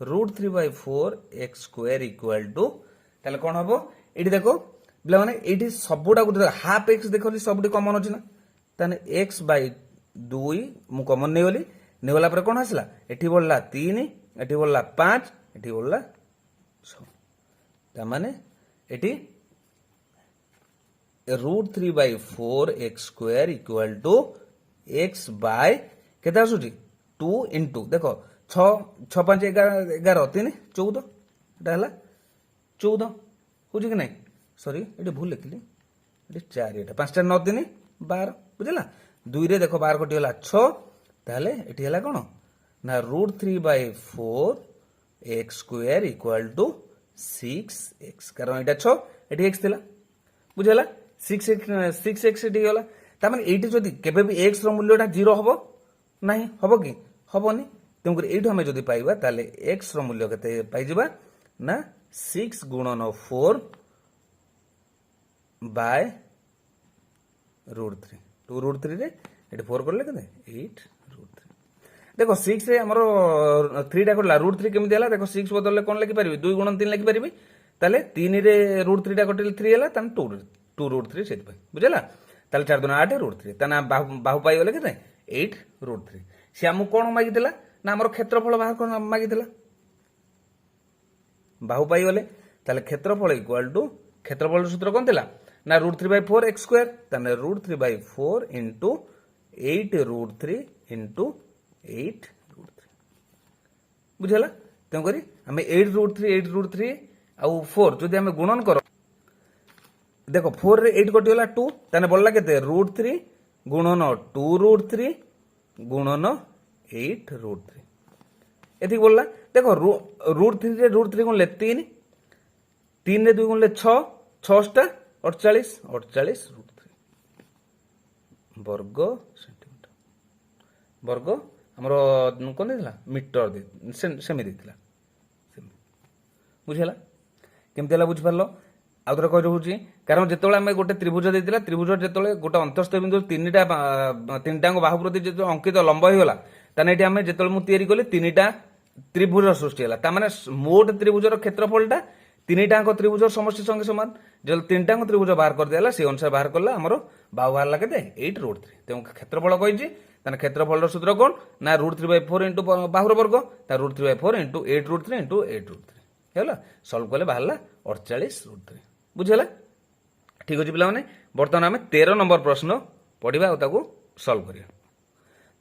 √3/4 एक्स स्क्वायर इक्वाल टू ताहले कौन हम ये देख पे मैंने ये सबुटा हाफ एक्स देख सब कमन अच्छी ना ताने x/2 मु कमन नहीं गली नहीं गला कौन आसला एठी बढ़ला 3 एठी बढ़ला 5 एठी बढ़ला 6 तामाने एठी √3/4 x square equal to x by केते आसुची 2 इंटू देख 6 6 5 11 3 14 एटा हला 14 बुझी कि नहीं सॉरी ये भूल लिखली ये 4 ये 5 9 3 12 बुझला 2 रे देखो 12 कटिगला 6 ताहले एठी हला कोन ना √3/4 x square equal to 6x कारण एटा 6 एठी x थिला बुझला 6x एठी गला त माने एठी जदी केबे भी x रो मूल्यटा 0 हबो नहीं हबो कि हबोनी तेणुकर ये आम जदि पाइबा ताले एक्स रो मूल्य केते पाइजिबा ना 6 गुणन 4 बाय √3 2 √3 रे एटी 4 करले केते 8 √3 देखो 6 रे हमरो 3 टा करला √3 केमिति हला देखो 6 बदलले कोन लिखि परिबी 2 गुणन 3 लिखि परिबी ताले 3 रे √3 टा कटिले 3 हला तन 2 √3 सेट पाइ बुझला ताले 4 दुना 8 √3 तना बाहु पाइ गले केते 8 √3 से हमु कोन मागितला ना हमर क्षेत्रफल बाहर कोन मागितला बाहु पाइ गले ताले क्षेत्रफल इक्वल टू क्षेत्रफल सूत्र कोन थिला ना √3/4 एक्स स्क्वायर ताने √3/4 इंटू 8 √3 इंटू 8 √3 बुझला तेणु करी हमें 8 √3 आउ 4 जदि हमें गुणन करो देखो 4 रे 8 कटिगला 2 ताने बोलला केते √3 गुणन 2 √3 गुणन 8 √3 एथि बोलला देखो √3 रे √3 गुणले 3 3 रे 2 गुणले 6 6 टा 48 48 √3 वर्ग सेंटीमीटर वर्ग हमरो कोन देला मीटर दे सेमी देला बुझला केमते हला बुझ परलो आउतरे कहि रहउची कारण जेतोले हमें गोटे त्रिभुज देतिला त्रिभुज जेतोले गोटे अंतस्थ बिंदु तीनटा बाहु प्रति जो अंकित लंब होइगला ताने एठी हमें जेतोले मु तयारी कले तीनटा त्रिभुज सृष्टि होला ता माने मोट त्रिभुजर क्षेत्रफलटा तीनटा त्रिभुज समष्टि संगे समान जो तीनटा त्रिभुज बाहर कर देला से अनुसार बाहर करला हमरो बाहु बाहरला केते 8 √3 तेम क्षेत्रफल कहिची ताने क्षेत्रफलर सूत्र कोन ना √3/4 इंटू बाहुर वर्ग ता √3/4 इंटू 8 √3 इंटू 8 √3 हैला सॉल्व करले बाहरला 48 √3 बुझला ठीक अछि पिला माने वर्तमान हमें 13 नंबर प्रश्न पढिबा आ ताकू सॉल्व करिया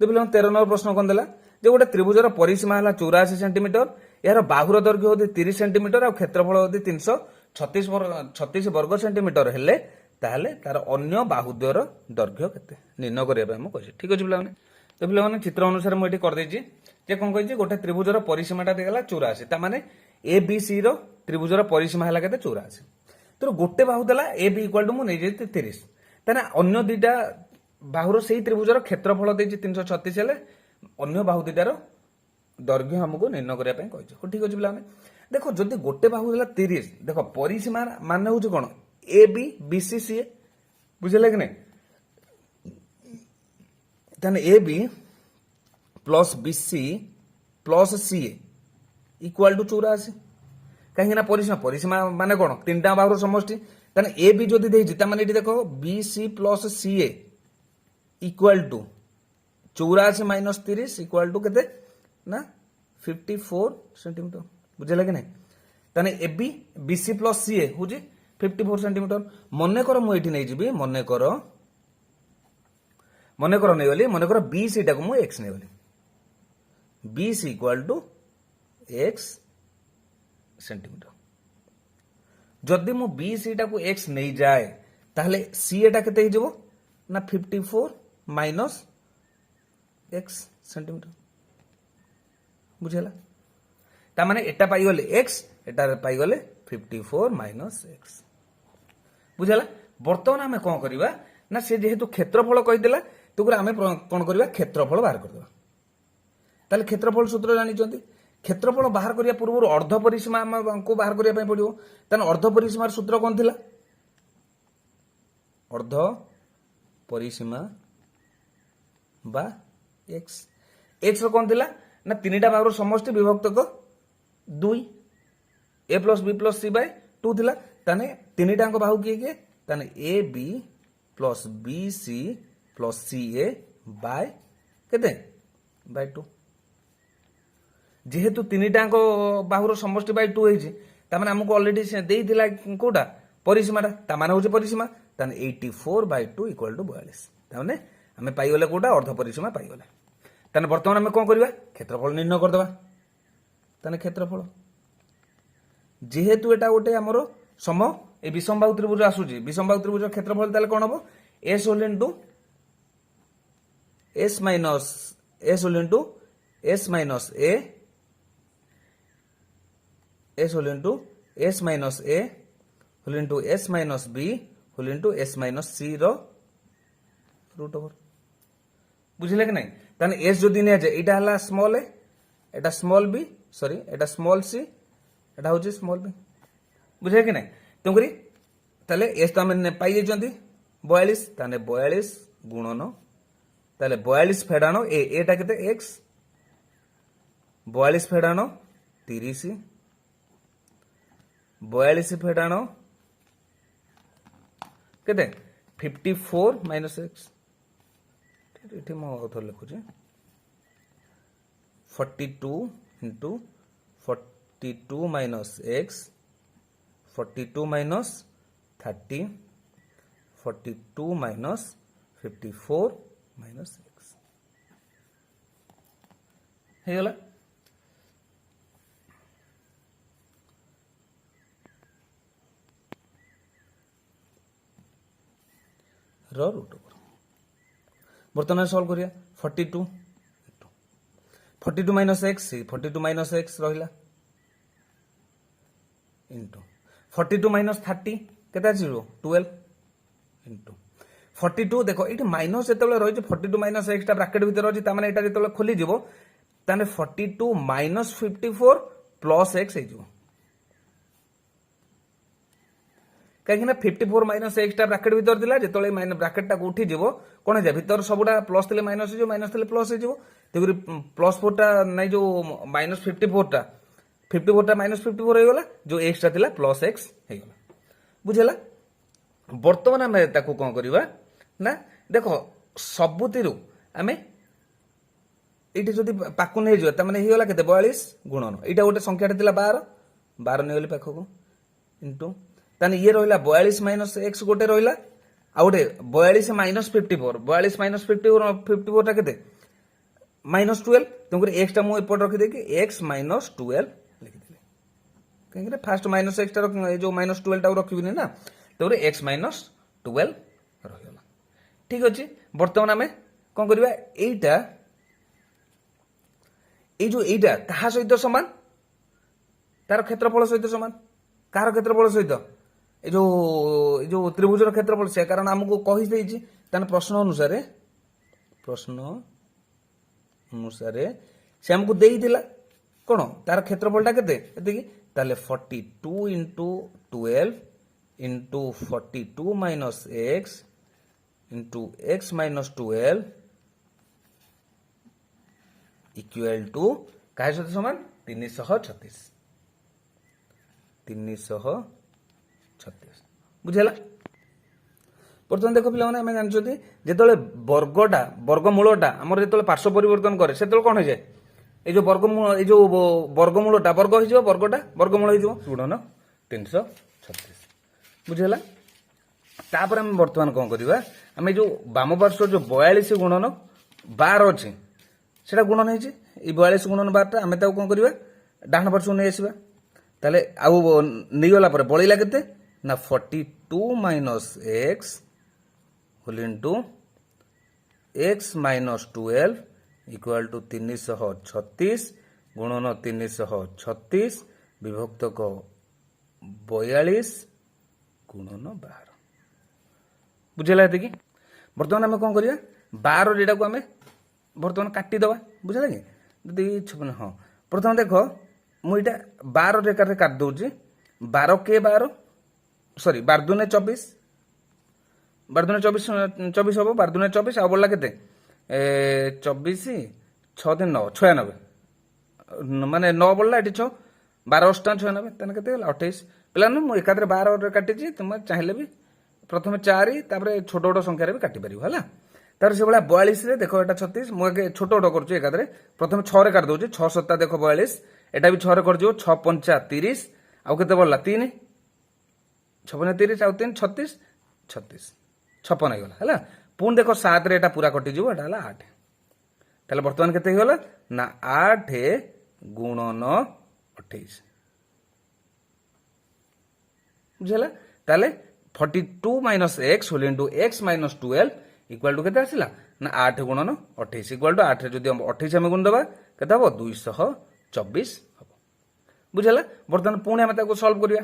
तो पिला 13 नंबर प्रश्न कोन देला जे गोटे त्रिभुजर परिसीमा हला 84 सेंटीमीटर यार बाहुर दैर्घ्य होती 30 सेंटीमीटर और क्षेत्रफल होती 336 वर्ग सेंटीमीटर हेले ताहले तार अन्य बाहुद्वयर दैर्घ्य केते निर्णय करिया हम कहि ठीक अछि पिला माने तो पिला माने चित्र अनुसार मु एठी कर देछि जे कोन कहि गोटे त्रिभुजर परिसीमाटा देगला 84 ता माने ए बी सी रो त्रिभुजर परिसीमा हला केते 84 तो गोटे बाहु देला ए बी इक्वल टू मु नै जेते 30 ताने अन्य दुईटा बाहुर सेही त्रिभुजर क्षेत्रफल देछि 336 हेले अन्य बाहु दुईटार दैर्घ्य हमको निर्णय करिया पय कहि ठीक अछि पिला माने देखो जदि गोटे बाहु देला 30 देखो परिसीमा माने होउछ कोन ए बी बी सी सी बुझले कि नै ताने A B plus B C plus C equal to 84 कहीं ना परिसीमा माने कोन तीनटा बाहुर समष्टि ताने ए बी जदि देछि ता माने एठी देखो B C plus C equal to 84 minus 30 equal to केते ना 54 सेंटीमीटर बुझला कि नहीं ताने एबी बीसी प्लस सीए हूँ 54 सेंटीमीटर मनकर मुझे नहीं जी मनकर नहीं गली मनकर बीसी टाक मुझे एक्स नहीं गली BC equal to x centimetre जदि मु बीसी टाक एक्स नहीं जाए ताहले सीए टा केते हो ना 54 माइनस एक्स सेंटीमीटर बुझेला तामाने एटा पाइगले एक्स एटा पाइगले 54 माइनस एक्स बुझेला बर्तमान आमे कौन करिबा ना से जेहेतु क्षेत्रफल कहिदेला तुगरे आमे कौन करिबा क्षेत्रफल बाहर करदेबा ताले क्षेत्रफल सूत्र जानि चंती क्षेत्रफल बाहर करिया पूर्व अर्ध परिसीमा को बाहर करिया पय पडियो तने अर्ध परिसीमार सूत्र कौन थिला अर्ध परिसीमा बा एक्स एक्स कौन थिला ना तीनटा भाग समष्टि विभक्तक 2 A plus B plus C by 2 थिला ताने तीनटा बाहु किए ताने A B plus B C plus C A by केते बाय 2 जेहेतु तीनटा बाहुर समष्टि बाय 2 होइछि तामाने हमको ऑलरेडी से देई थिला कोटा परिसीमाटा तामाने होछि परिसीमा ताने 84 बाय 2 इक्वल टू 42 तामाने हमें पाइगले कोटा अर्ध परिसीमा पाइगले ताने वर्तमान हमें कौन करबा क्षेत्रफल निर्णय करदबा ताने क्षेत्रफल जेहेतु एटा गोटे हमर सम ए विषमबाहु त्रिभुज आसुची विषमबाहु त्रिभुज क्षेत्रफल ताले कोन हबो s whole into s minus s whole into s minus a s whole into s minus a whole into s minus b whole into s minus c रो रूट ओवर बुझिले कि नहीं ताने s जो दिन जाए एटा हला स्मॉल a एटा स्मॉल b सॉरी एटा स्मॉल c एटा होची स्मॉल b बुझे कि नहीं तुमकरी ताले s तो हमने पाई जेचंती 42 ताने 42 गुणन ताले 42 फेडानो a एटा केते x 42 फेडानो 30 42 फेडानो केते 54 माइनस x इठी मो Athar लिखुची 42 into 42 minus x 42 minus 30 42 minus 54 minus x हे गला रूट ओवर बर्तमान सॉल्व करिया 42 42 माइनस एक्स 42 माइनस एक्स रहा इंटू 42 माइनस 30 केता 12 इंटू 42 देखो ये माइनस जो रही 42 माइनस एक्स ब्राकेट भीतर रही ताने एटा जो खोली जीवो ताने 42 माइनस 54 प्लस एक्स हो कहीं 54 माइनस एक्स ब्राकेट भीतर थिला जेतले ब्राकेट टा उठी जीवो कोन जे भीतर सबुडा प्लस थिले माइनस हो माइनस थिले प्लस हो तेगुरी प्लस 4 टा नहीं जो माइनस 54 टा माइनस 54 हो गला जो एक्स टा थिला प्लस एक्स हो गला बुझेला वर्तमान आमे ताकू कोन करबा ना देखो सबुतिरु आमे एठी जदी पाकु नै जो त माने हे गला केते 42 गुणन एटा गोटे संख्याटा थिला 12 नै गली पाखो को इनटू ताने ये रहिला 42 माइनस एक्स गोटे रहिला आ गोटे 42 माइनस 54 42 माइनस 54 टा केते माइनस 12 तुमको एक्स टा मु एपट रखी दे कि एक्स माइनस 12 लिखि दिले कहीं फास्ट माइनस एक्स टा जो माइनस 12 टा रखिबिनी ना तो एक्स माइनस 12 रहिला ठीक अछि वर्तमान हमें कोन करबा एटा ए जो एटा कहा सहित समान तार क्षेत्रफल सहित समान कार क्षेत्रफल सहित ए जो त्रिभुज क्षेत्रफल से कारण हमको कहि देछि तने प्रश्न अनुसार से हमको देई दिला कोन तार क्षेत्रफल टा केते एतिकी ताले 42 into 12 into 42 minus x into x minus 12 equal to काय सहित समान 336 बुझेला बर्तमान देख पे आम जानते जिते वर्गमूलटा आम जो पार्श्व परिवर्तन कै से कौन हो जाए এই যে বর্গমূল এই যে বর্গমূলটা বর্গ হয়ে যাব বর্গমূল হয়ে যাব গুণন 336 বুঝিলা। তাপরে আমি বর্তমান কম করা আমি যে বাম পার্শ্ব যে 42 গুণন 12 অছে সেটা গুণন হয়েছে এই 42 গুণন 12টা আমি তাকে কম করা ডাহাণ পার্শ্ব নিয়ে আসবা তাহলে আউ নেইগলা পরে বড়াইলা কেতে না 42 minus x whole into x minus 12 equal to 336 গুণন 336 বিভক্ত 42 গুণন 12 বুঝলা এত কি। বর্তমান আমি কম করিয়া 12 এটাকে আমি বর্তমান কাটিদেবা বুঝলা কি যদি হ্যাঁ প্রথমে দেখ মু এটা 12 রেখারে কাটি দেছি 12 কে 12 সরি 12 দুনে 24 12 দুনে 24 হব 12 দুনে 24 আর বললা কেতে 24 6 দিন 9 96 মানে 9 বললা এটি 6 12 অষ্টা 96 তাহলে কেতে হল 28 পিলানো মু একাধারে 12 রে কাটিছি তুমি চাইলে বি প্রথমে 4 তারপরে ছোট ছোট সংখ্যারে বি কাটি পারিব হলা। তারপরে সেভাবে 42 রে দেখো এটা 36 মু আগে ছোট ছোট করছি একাধারে প্রথমে 6 রে কাটি দেছি 6 7 দেখো 42 এটা বি 6 রে করে দিও 6 5 30 আউ কেতে বললা 3 6 5 30 আউ 3 36 36 56 হয়ে গলা হলা। পুଣି দেখো 7 রে এটা পুরা কটি যাব এটা হলা 8 তাহলে বর্তমান কেতে হয়ে গলা না 8 গুণন 28 বুঝলা। তাহলে 42 minus x whole into x minus 12 equal to কেতে আসিলা না 8 গুণন 28 ইকুয়াল টু 8 রে যদি 28 আমি গুণ দেবা কেতে হব 224 হব বুঝলা। বর্তমান পুଣି আমি তাকে সলভ করিয়া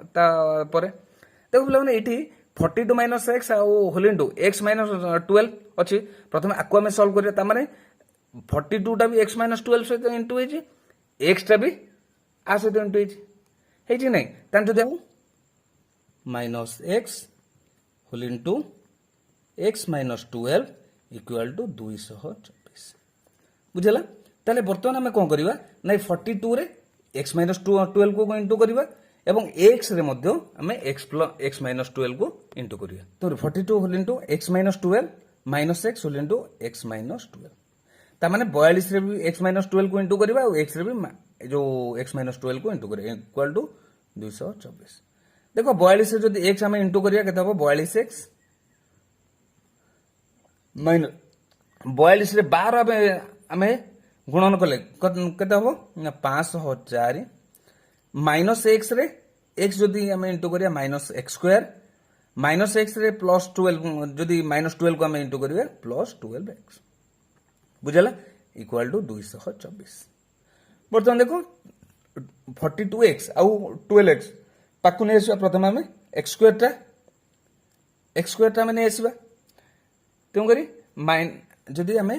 তাপরে দেখো পিলাମାନେ এটি 42 মাইনস এক্স আউ হোল ইন্টু এক্স মাইনস 12 অছি প্রথমে আকু আমি সলভ করিয়া তার মানে 42 টা বি এক্স মাইনস 12 সহিত ইন্টু হয়েছি এক্স টা বি আ সহিত ইন্টু হয়েছি নাই তাহলে যদি minus x whole into x minus 12 equal to 224 বুঝলা। তাহলে বর্তমান আমি কম করিবা না 42 রে এক্স মাইনস 12 কু ইন্টু করিবা এবং এক্স রে মধ্য আমি এক্স মাইনস 12 কু ইন্টু করিবা তো 42 whole into x minus 12 minus x whole into x minus 12 তার মানে 42 রে এক্স মাইনস 12 কু ইন্টু করিবা আর এক্স রে जो एक्स माइनस 12 को इंटू करिए इक्वल टू 224 देखो 42 से जो एक्स आम इंटू करिए केते हम 42 एक्स माइनस 42 रे 12 आम गुणन कले केते हम 5000 माइनस एक्स रे एक्स जदि आम इंटू करिए minus x square minus X ray plus 12 जदि माइनस 12 को आम इंटू करिए प्लस 12 एक्स बुझला इक्वल टू 224 बर्तमान देखो 42x आउ 12x पाकु नहीं आसवा प्रथम आम एक्स स्क्वायर टा नहीं आसवा क्यों करी जदि आम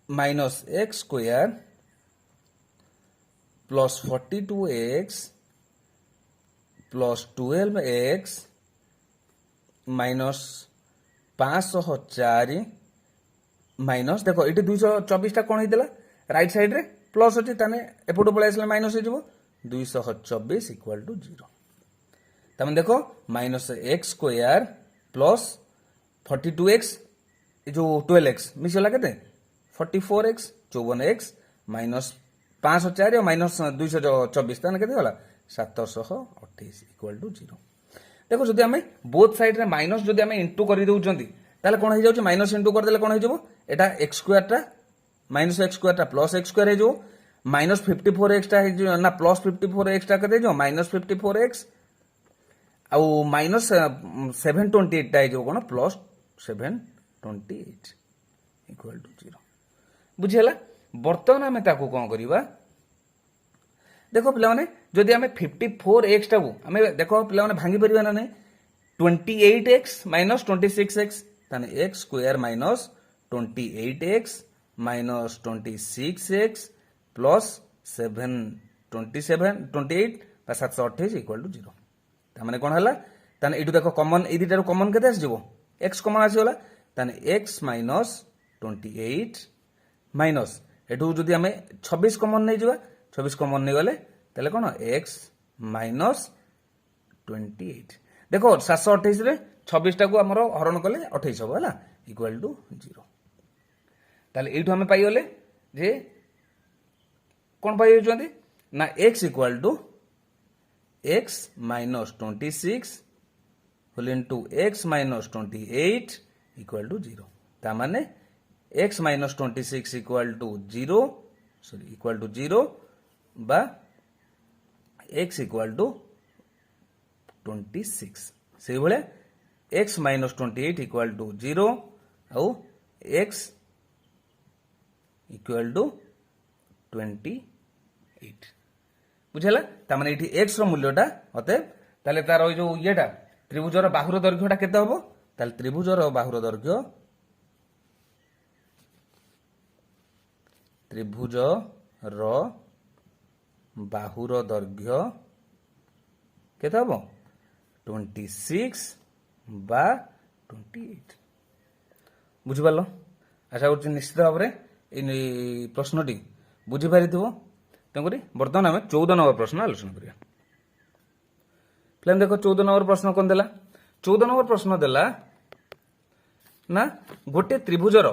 minus x square plus 42x plus 12x minus 504 minus देखो ये 224 टा कौन होता राइट साइड रे प्लस अच्छे ताने एपटू पलि आसले माइनस हो 224 इक्वल टू 0 तमें देखो minus x square plus 42x जो 12x मिसला केते 44x 54x माइनस 504 और माइनस 224 ताने केते होला 728 इक्वल टू 0 देखो जदि आमे बोथ साइड रे माइनस जदि आमे इनटू करि दउचंती ताले कोन हो जाउछ माइनस इनटू कर देले कोन हो जाबो एटा x स्क्वायर टा माइनस एक्स स्क्वायर टा प्लस एक्स स्क्वायर है जो माइनस 54x टा है जो ना प्लस 54x टा कर जो माइनस 54x आउ माइनस 728 टा है जो कोन प्लस 728 इक्वल टू 0 बुझेला। बर्तमान आमे ताको कोन करिबा देखो पिला माने जदि आमे 54x टा को आमे देखो पिला माने भांगी परिबा ना नै 28x माइनस 26x ताने x square minus 28x minus 26x plus 728 728 equal to 0 ताने कौन है ताने एटू देखो कॉमन ए दुटा कॉमन केते आसीजो x कॉमन आसीगला ताने x माइनस 28 माइनस एटू जदि आमे 26 कॉमन नै जिवा 26 कॉमन नै गले ताले कोन x माइनस 28 देखो 728 रे 26 टा को हमरो हरण कले 28 होबा हला इक्वल टू 0 ताले एठू आमे पाइगले जे कौन पाई जाउछन्ती ना x equal to x minus 26 whole into x minus 28 equal to 0 ता माने x minus 26 equal to 0 sorry equal to 0 बा x इक्वल टू 26 से भले x माइनस 28 इक्वल टू 0 आउ x इक्वल टू 28 बुझेला ता माने एठी x रो मूल्यटा अते ताले तार जो येटा त्रिभुजर बाहुर दैर्घ्यटा केते हबो ताले त्रिभुजर बाहुर दैर्घ्य बाहुर दैर्घ्य केते हबो 26 बा 28 बुझि पालो आशा करछि निश्चित भाव रे ए प्रश्नटी बुझी पारि तेणुक बर्तमान आम 14 नंबर प्रश्न आलोचना करिया प्लेन देखो 14 नंबर प्रश्न कौन देला 14 नंबर प्रश्न देला ना गोटे त्रिभुजर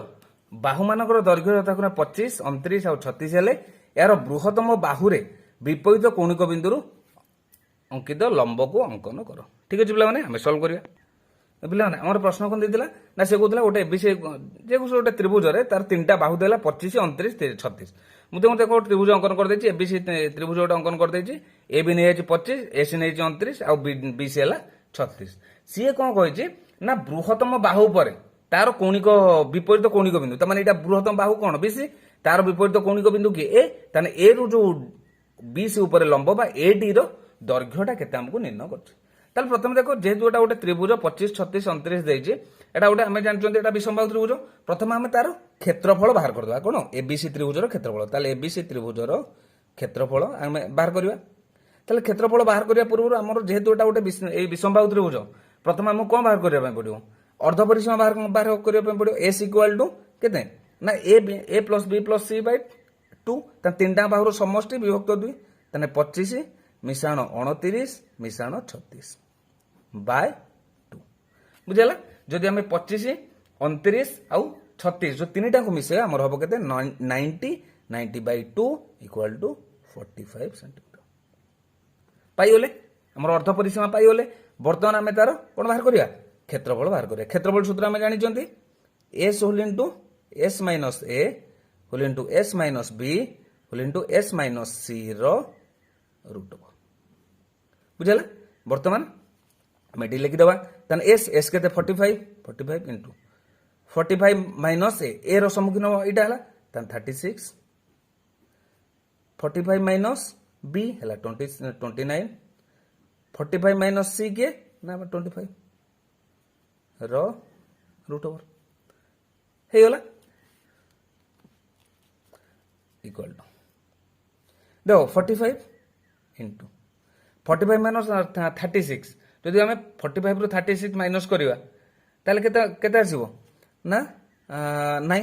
बाहु मानकर दैर्घ्य यथा 25 29 और 36 हेले यार बृहत्तम बाहुरे विपरीत कौणिक बिंदु अंकित लंब को अंकन कर ठीक है पिला आम सल्व करिया पिला आम प्रश्न कौन देला ना से कहला गोटे एबीसी जे गोटे त्रिभुजरे तार 3टा बाहु देला 25 29 36 मुझे मत गोटे त्रिभुज अंकन कर देछि एबीसी त्रिभुज गोटे अंकन कर देछि ए बी नै 25 एसी नै 29 आ बीसी हला 36 सीए कोन कहिछि ना बृहत्तम बाहु पर तार कौणिक विपरीत कौणिक बिंदु त माने एटा बृहत्तम बाहु कोन बीसी तार विपरीत कौणिक बिंदु कि ए ताने ए रु जो बीसी ऊपर लंब बा ए डी रो दैर्घ्यटा केते हमकु निर्णय करछ ताल प्रथम देखो जेहेतु एटा गोटे त्रिभुज 25 36 29 देछि एटा गोटे आमे जानचोंते एटा विषमबाहु त्रिभुज प्रथम आमे तार क्षेत्रफल बाहर करदबा कोन एबीसी त्रिभुजर क्षेत्रफल ताले एबीसी त्रिभुजर क्षेत्रफल आमे बाहर करिवा ताले क्षेत्रफल बाहर करिया पूर्व हमर जेहेतु एटा गोटे ए विषमबाहु त्रिभुज प्रथम हमकु कोन बाहर करिया पड़िबो अर्ध परिसीमा बाहर करिया पड़िबो s इक्वल टू केते ना a plus b plus c by 2 ता तीनटा बाहुर समष्टि विभक्त 2 तने 25 मिसाण 29 मिसाण 36 बाय 2 बुझला जदि हमें 25 29 आउ 36 जो तीनटा को मिसे हमर हबो केते 90 90 बाय 2 इक्वल टू 45 सेंटीमीटर पाइले हमर अर्ध परिसीमा पाइले वर्तमान हमें तार कोन बाहर करिया क्षेत्रफल बाहर करिया क्षेत्रफल सूत्र हमें जानि चंती s whole into s minus a whole into s minus b whole into s minus c रो रूट ओवर बुझला वर्तमान हमें डी लिखि दबा तन s केते 45 इनटू 45 माइनस a रो सम्मुखीन इटा हला तन 36 45 माइनस b हला 29 45 माइनस c के ना 25 रो रूट ओवर हे गला इक्वल टू देखो 45 इनटू 45 माइनस 36 जदि हमें 45 रु 36 माइनस करिवा ताले केते आसीबो ना 9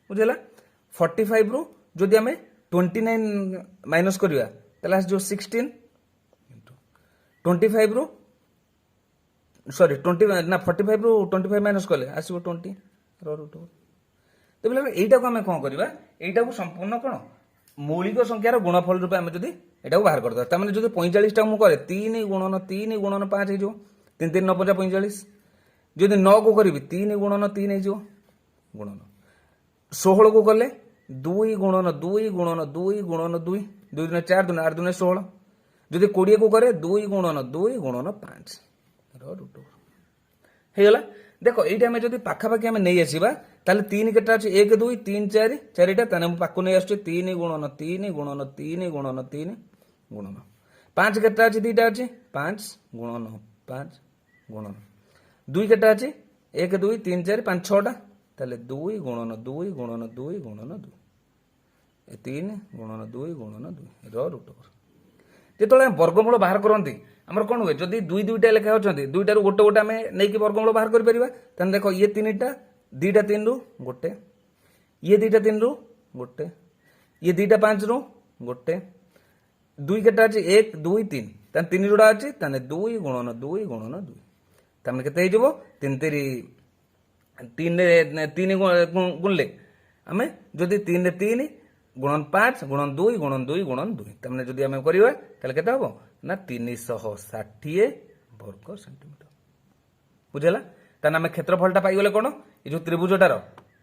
बुझला 45 रु जदि हमें 29 माइनस करिवा ताले आस जो 16 इनटू 25 रु सॉरी 20 ना 45 रु 25 माइनस कले आसीबो 20 रो रूट ओवर तो बोले एटा को हमें कोन करबा एटा को संपूर्ण कोन मौलिक संख्यार गुणफल रूपे हमें जदि एटा को बाहर करदा त माने जदि 45 टा मु करे 3 गुणन 5 हे जो 3 3 9 45 जदि 9 को करबी 3 गुणन 3 हे जो गुणन 16 को करले 2 गुणन 2 गुणन 2 गुणन 2 2 दिन 4 दिन 8 दिन 16 जदि 20 को करे 2 गुणन 5 रो रूट ओवर हे गला देखो एटा हमें जदि पाखा पाखी हमें नहीं आसीबा ताले 3 केटा अछि 1 2 3 4 4टा ताने हम पाखु नहीं आछे 3 गुणन 3 गुणन 3 गुणन 3 गुणन 5 केटा अछि 2टा अछि 5 गुणन 5 गुणन 2 केटा अछि 1 2 3 4 5 6टा ताले 2 गुणन 2 गुणन 2 गुणन 2 ए 3 गुणन 2 गुणन 2 रो रूट ओवर जेतले वर्गमूल बाहर करंती हमर कोन हुए जदि 2 2टा लेखा होचंती 2टा रु गोटे गोटे हमें नै कि वर्गमूल बाहर कर परिबा तन देखो ये 3टा 2टा 3 रु गोटे ये 2टा 3 रु गोटे ये 2टा 5 रु गोटे 2 केटा अछि 1 2 3 तन 3 जोड़ा अछि तने 2 गुणन 2 गुणन 2 तने केते हे जबो 3 3 तीन गुणले आम जदि 3 रे 3 गुणन 5 गुणन 2 गुणन 2 गुणन 2 तमें जदि आम करवा के ना 360 वर्ग सेंटीमीटर बुझेगा ताने आम क्षेत्रफलटा पाइगले कौन ये जो त्रिभुजटार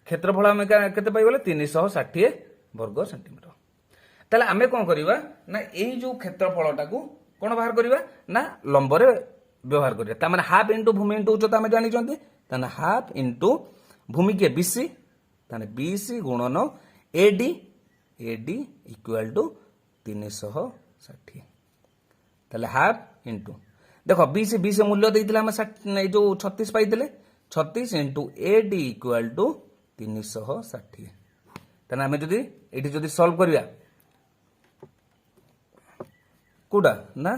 क्षेत्रफल आम केते पाइगले 360 वर्ग सेंटीमीटर ताले आम कौन करवा ना यही जो क्षेत्रफलटा को कौन बाहर करवा ना लंबरे व्यवहार करिया ताने हाफ इंटू भूमि इंटू उच्चता आम जानी ताने हाफ इंटू भूमि के बीसी ताने बीसी गुणन एडी एडी इक्वाल टू 360 ताले हाफ इंटू देख बीसी बीसी मूल्य देते आम जो 36 पाई 36 इंटू एडी इक्वाल टू 360 ताने आम जदि एटी जदि सॉल्व करिया कोडा ना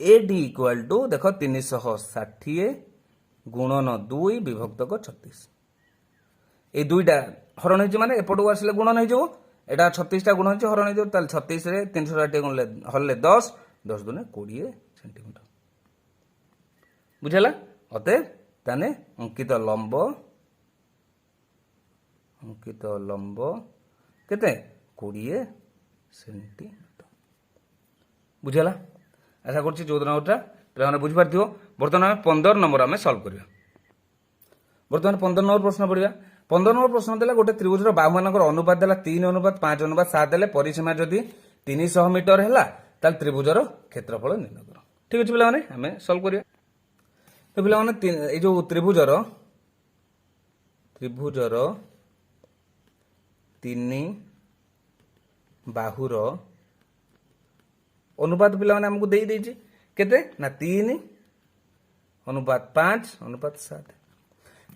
एडी इक्वाल टू देख 360 गुणन 2 विभक्त 36 ये दुईटा हरण हो माने एपटू आसिले गुणन हो एटा 36टा गुण हो हरण हो 36 रे 360 गुणले हरले 10 10 दुने 20 सेंटीमीटर बुझेला अते ताने अंकित लंब केते 20 सेंटीमीटर बुझेला आशा करछि 14 नंबरटा पिलाने बुझी पारथिबो वर्तमान 15 नंबर आमे सॉल्व करिया वर्तमान 15 नंबर प्रश्न पड़िया 15 नंबर प्रश्न देला गोटे त्रिभुजर बाहुमानकर अनुपात देला 3:5:7 देले परिसीमा जदि 300 मीटर हैला ताल त्रिभुजर क्षेत्रफल निर्णय करो ठीक अछि पिलाने आमे सॉल्व करिया तो पिलाने ए जो त्रिभुजर 3 बाहुर अनुपात पिलाने हमको दे देछि केते ना 3:5:7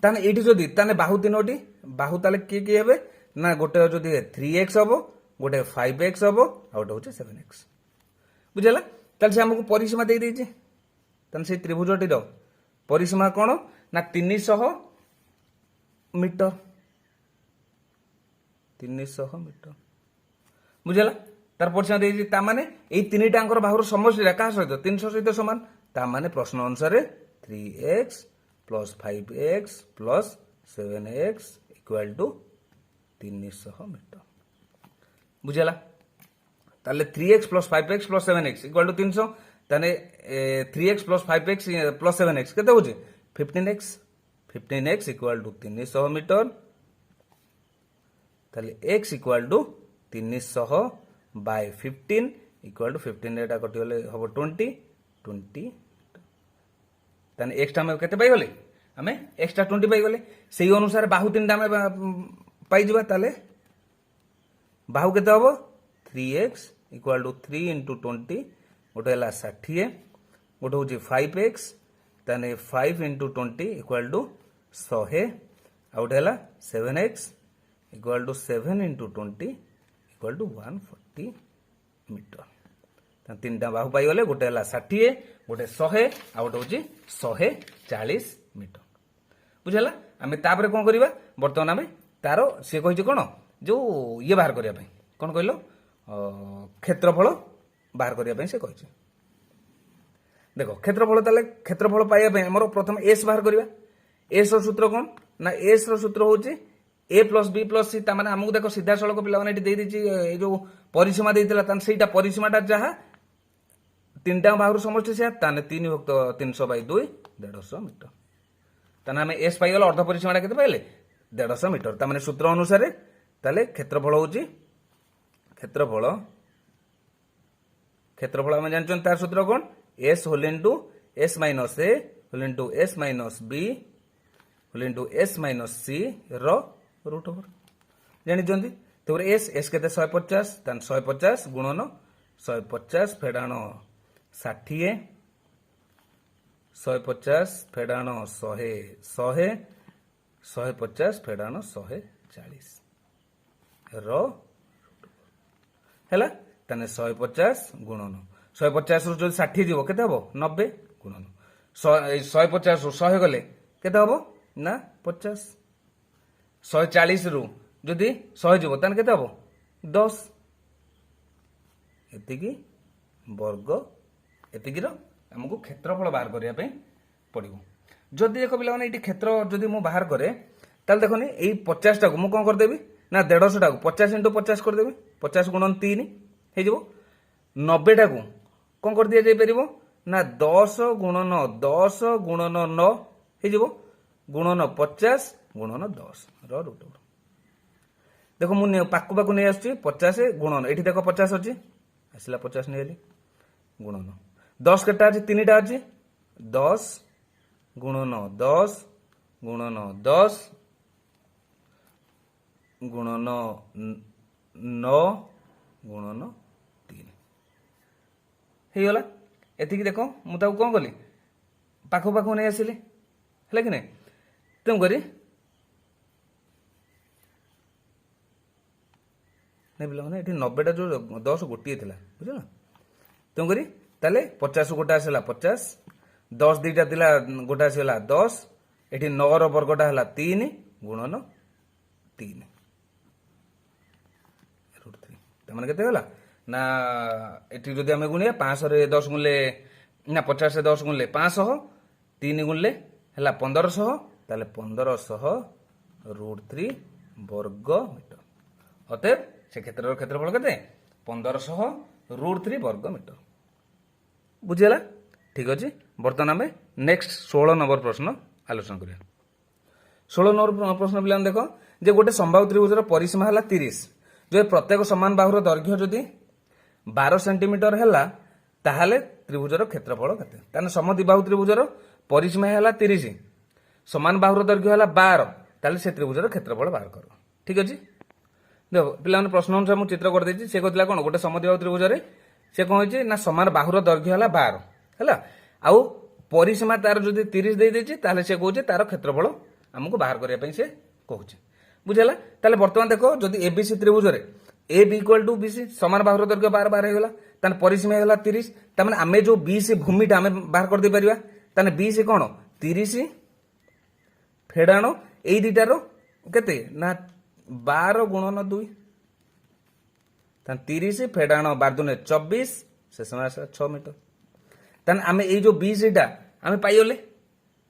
ताने एठी जदि ताने बाहु तीनोटी बाहु ताले के हेबे ना गोटे जदि 3x हबो गोटे 5x हबो आ गोटे होचे 7x बुझला ताले से हमको परिसीमा दे देछि ताने से त्रिभुजटी रो परिसीमा कोन ना 300 मीटर बुझला तार परिसीमा दे देछि ता माने एई तीनटांकर बाहुर समष्टि का सहित 300 सहित समान ता माने प्रश्न अनुसार 3x plus 5x plus 7x equal to 300 metre बुझला ताले 3x plus 5x plus 7x equal to 300 ताने 3x plus 5x plus 7x केते होजे 15x equal to 300 मीटर ताले x equal to 300 by 15 equal to 15 एटा कटि गले हबो 20 ताने एक्स्ट्रा में केते पाई गले हमें एक्स्ट्रा 20 पाई गले सेही अनुसार बाहु तीनटा में पाई जिबा ताले बाहु केते हबो 3x इक्वल टू 3 into 20 गोटे हला 60 गोटे होची 5x ताने 5 into 20 इक्वल टू 100 आ गोटे हला 7x equal to 7 into 20 equal to 140 metre तीनटा बाहु पाई गले गोटे हला 60 गोटे 100 आ गोटे होची 140 मीटर बुझला आमे तापर कोन करबा वर्तमान आमे तारो से कहि कोन जो ये बाहर करिया पई कोन कहलो क्षेत्रफल बाहर करिया पई से कहि देखो क्षेत्रफल ताले क्षेत्रफल पाइया पई हमरो प्रथम s बाहर करबा s रो सूत्र कोन ना s रो सूत्र होची a plus b plus c ता माने हमहु देखो सीधा सड़क पिला माने दे दिछि ए जो परिसीमा देइतला तान सेटा परिसीमाटा जहा तीनटा बाहुर समष्टि से ताने 3/300 by 2 150 मीटर ताने हमें s पाई गलो अर्ध परिसीमाटा केते पाइले 150 मीटर ता माने सूत्र अनुसार ताले क्षेत्रफल होची क्षेत्रफल हम जानछन तार सूत्र कोन s whole into s minus a whole into s minus b whole into s minus c रो रूट ओवर जानि जंदी तो s केते 150 तान 150 गुणन 150 फेडाण 60 150 फेडाण 100 150 फेडाण 140 रो हैला तने 150 गुणन 150 रु जो 60 जीवो केते हबो 90 गुणन 150 रु 100 गले केते हबो ना 50 140 रु जदि 100 जीवो तने केते हबो 10 एतिकी वर्ग एतिकी रो हमको क्षेत्रफल बाहर करिया पे पड़िबो जदि देख पे ये क्षेत्र जदि मुझे बाहर कै ताल देखनी यही 50 टाक मुझे कौन करदेवी ना 150 टाक 50 × 50 करदेवी 50 × 3 हो 90 टाक कौन कर दि जापर ना 10 × 10 × 9 हो गुणन 50 गुणन 10 रूट ओवर देख मुझे पाक पाक नहीं आसुची 50 गुणन ये देख 50 अच्छी आसला 50 नहीं गुणन 10 केटा अच्छी 3टा अच्छी 10 गुणन 10 गुणन 10 गुणन 9 गुणन 3 होगला एतिक देख मुझे कौन कली पाख पाख नहीं आसिली है कि नहीं तेणुक पे ये 90टा जो 10 गोटे थी बुझल तेणुक ताले 50 गोटे आसला 50 10 2टा थी गोटे आसला 10 ये 9 वर्गटा है 3 गुणन 3 रूट 3 तमें के ना ये जदि आम गुणिया 500 रे 10 गुणले ना 50 से 10 गुणले 500 3 गुणले है 1500 ताले 1500 रूट 3 वर्ग मीटर अतएव से क्षेत्र क्षेत्रफल के 1500 रूट 3 वर्ग मीटर बुझीगला ठीक अच्छे बर्तमान आम नेक्स्ट 16 नंबर प्रश्न आलोचना करिया 16 नंबर प्रश्न पे देख जे गोटे संभाव्य त्रिभुजर परिसीमा है 30 जो प्रत्येक समान बाहुर दैर्घ्य जदि 12 सेंटीमीटर है ताहले त्रिभुजर क्षेत्रफल के समद्विबाहु त्रिभुजर परिसीमा है 30 समान बाहुर दैर्घ्य है 12 ताहले से त्रिभुजर क्षेत्रफल बाहर कर ठीक अच्छे देख पे प्रश्न अनुसार मुझे चित्र कर देती से कहला कौन गोटे समद्विबाहु त्रिभुजरे से कौन हो ना समान बाहुर दैर्घ्य है 12 है आउ परिसीमा तार जो 30 दे देती से कहे तार क्षेत्रफल आमको बाहर करने से कहे बुझेगा ताले बर्तमान देख जदि एबीसी त्रिभुजरे A B equal to BC समान बाहुर दैर्घ्य 12 12 होगा ताने परिसीमा होगा 30 ताने आमे जो बीसी भूमिटा आमे बाहर कर दे परिबा ताने बीसी कौन 30 फेडाण एई दुटार केते ना 12 गुणन 2 ताने 30 फेडाण 12 दुने 24 से समय 6 मीटर ताने आमे एई जो बीसीटा आमे पाइगले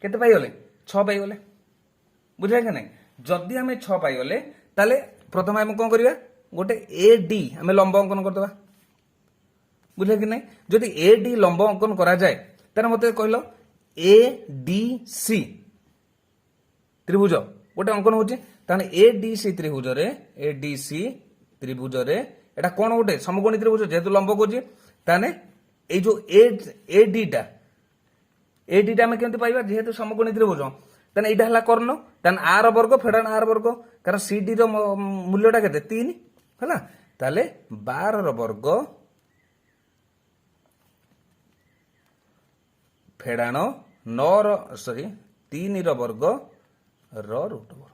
केते पाइगले 6 पाइगले बुझा कि नहीं जदि आमे 6 पाइगले ताले प्रथम आमे कौन करिया गोटे ए डी आम लंब अंकन करदे बुझे कि नहीं जदि ए डी लंब अंकन करा जाए तार मत कहल ए डी सी त्रिभुज गोटे अंकन होची ताने ए डी सी त्रिभुज रे एटा कौन गोटे समकोणी त्रिभुज जेहेतु लंब कोची ताने ए जो ए डी टा आम केमती पाइबा जेहेतु समकोणी त्रिभुज ताने एटा हला कर्ण ताने आर वर्ग फेडाण आर वर्ग कारण सी डी रो मूल्यटा केते 3 है ताले 12 वर्ग फेडाण 9 सॉरी 3 वर्ग रूट ओवर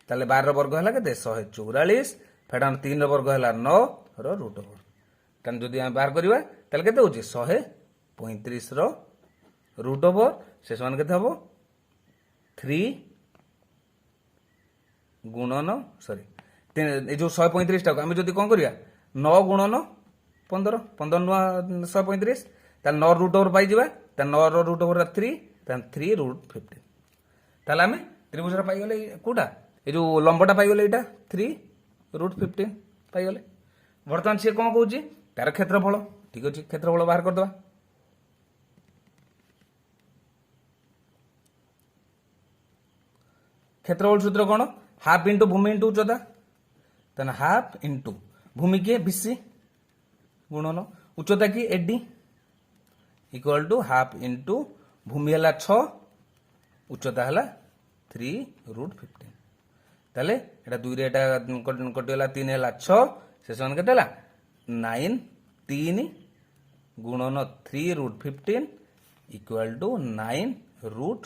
ताले 12 वर्ग है के 144 फेडाण 3 वर्ग है 9 रूट ओवर ताने जदि आम बाहर करवा ताले केते होची 135 रूट ओवर से समान केते हबो 3 गुणन सॉरी जो 135 टाक आम जब कौन करिया 9 गुणन 15 15 नुआ 135 ताल 9 रूट ओवर पाई 9 रूट ओवर 3 रूट 15 ताल आम त्रिभुज पाइगले कौटा ये जो लंबटा पाइगले यहाँ 3 रूट 15 पाइगले बर्तमान सी कौन कौन तार क्षेत्रफल ठीक अच्छे क्षेत्रफल बाहर करदे क्षेत्रफल सूत्र कौन हाफ इंटू भूमि इंटू उच्चता ताने हाफ इंटू भूमि किए बीसी गुणन उच्चता की AD equal to half into भूमि है 6 उच्चता है 3 रूट 15 ताले एटा 2 रे एटा कटिगला 3 है 6 से समान केते 9 3 गुणन 3 रूट 15 इक्वल टू 9 रूट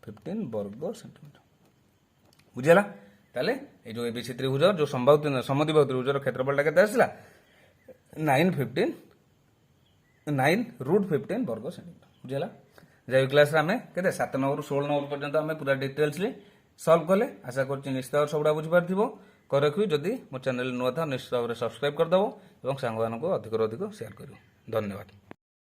15 वर्ग सेंटीमीटर बुझेगा ताले ये जो एबीसी त्रिभुज जो समद्विबाहु त्रिभुजर क्षेत्रफल केते आसला 9 रूट 15 वर्ग सेंटीमीटर बुझेगा जैव क्लास आम के 7 नंबर 16 नंबर पर्यंत आम पूरा डिटेल्सली सॉल्व कले आशा कर निश्चित भाव सबुड़ा बुझीपार कर रखी जदि मो चैनल नुआ था निश्चित भाव सब्सक्राइब करदेव और सांग अधिक शेयर कर धन्यवाद।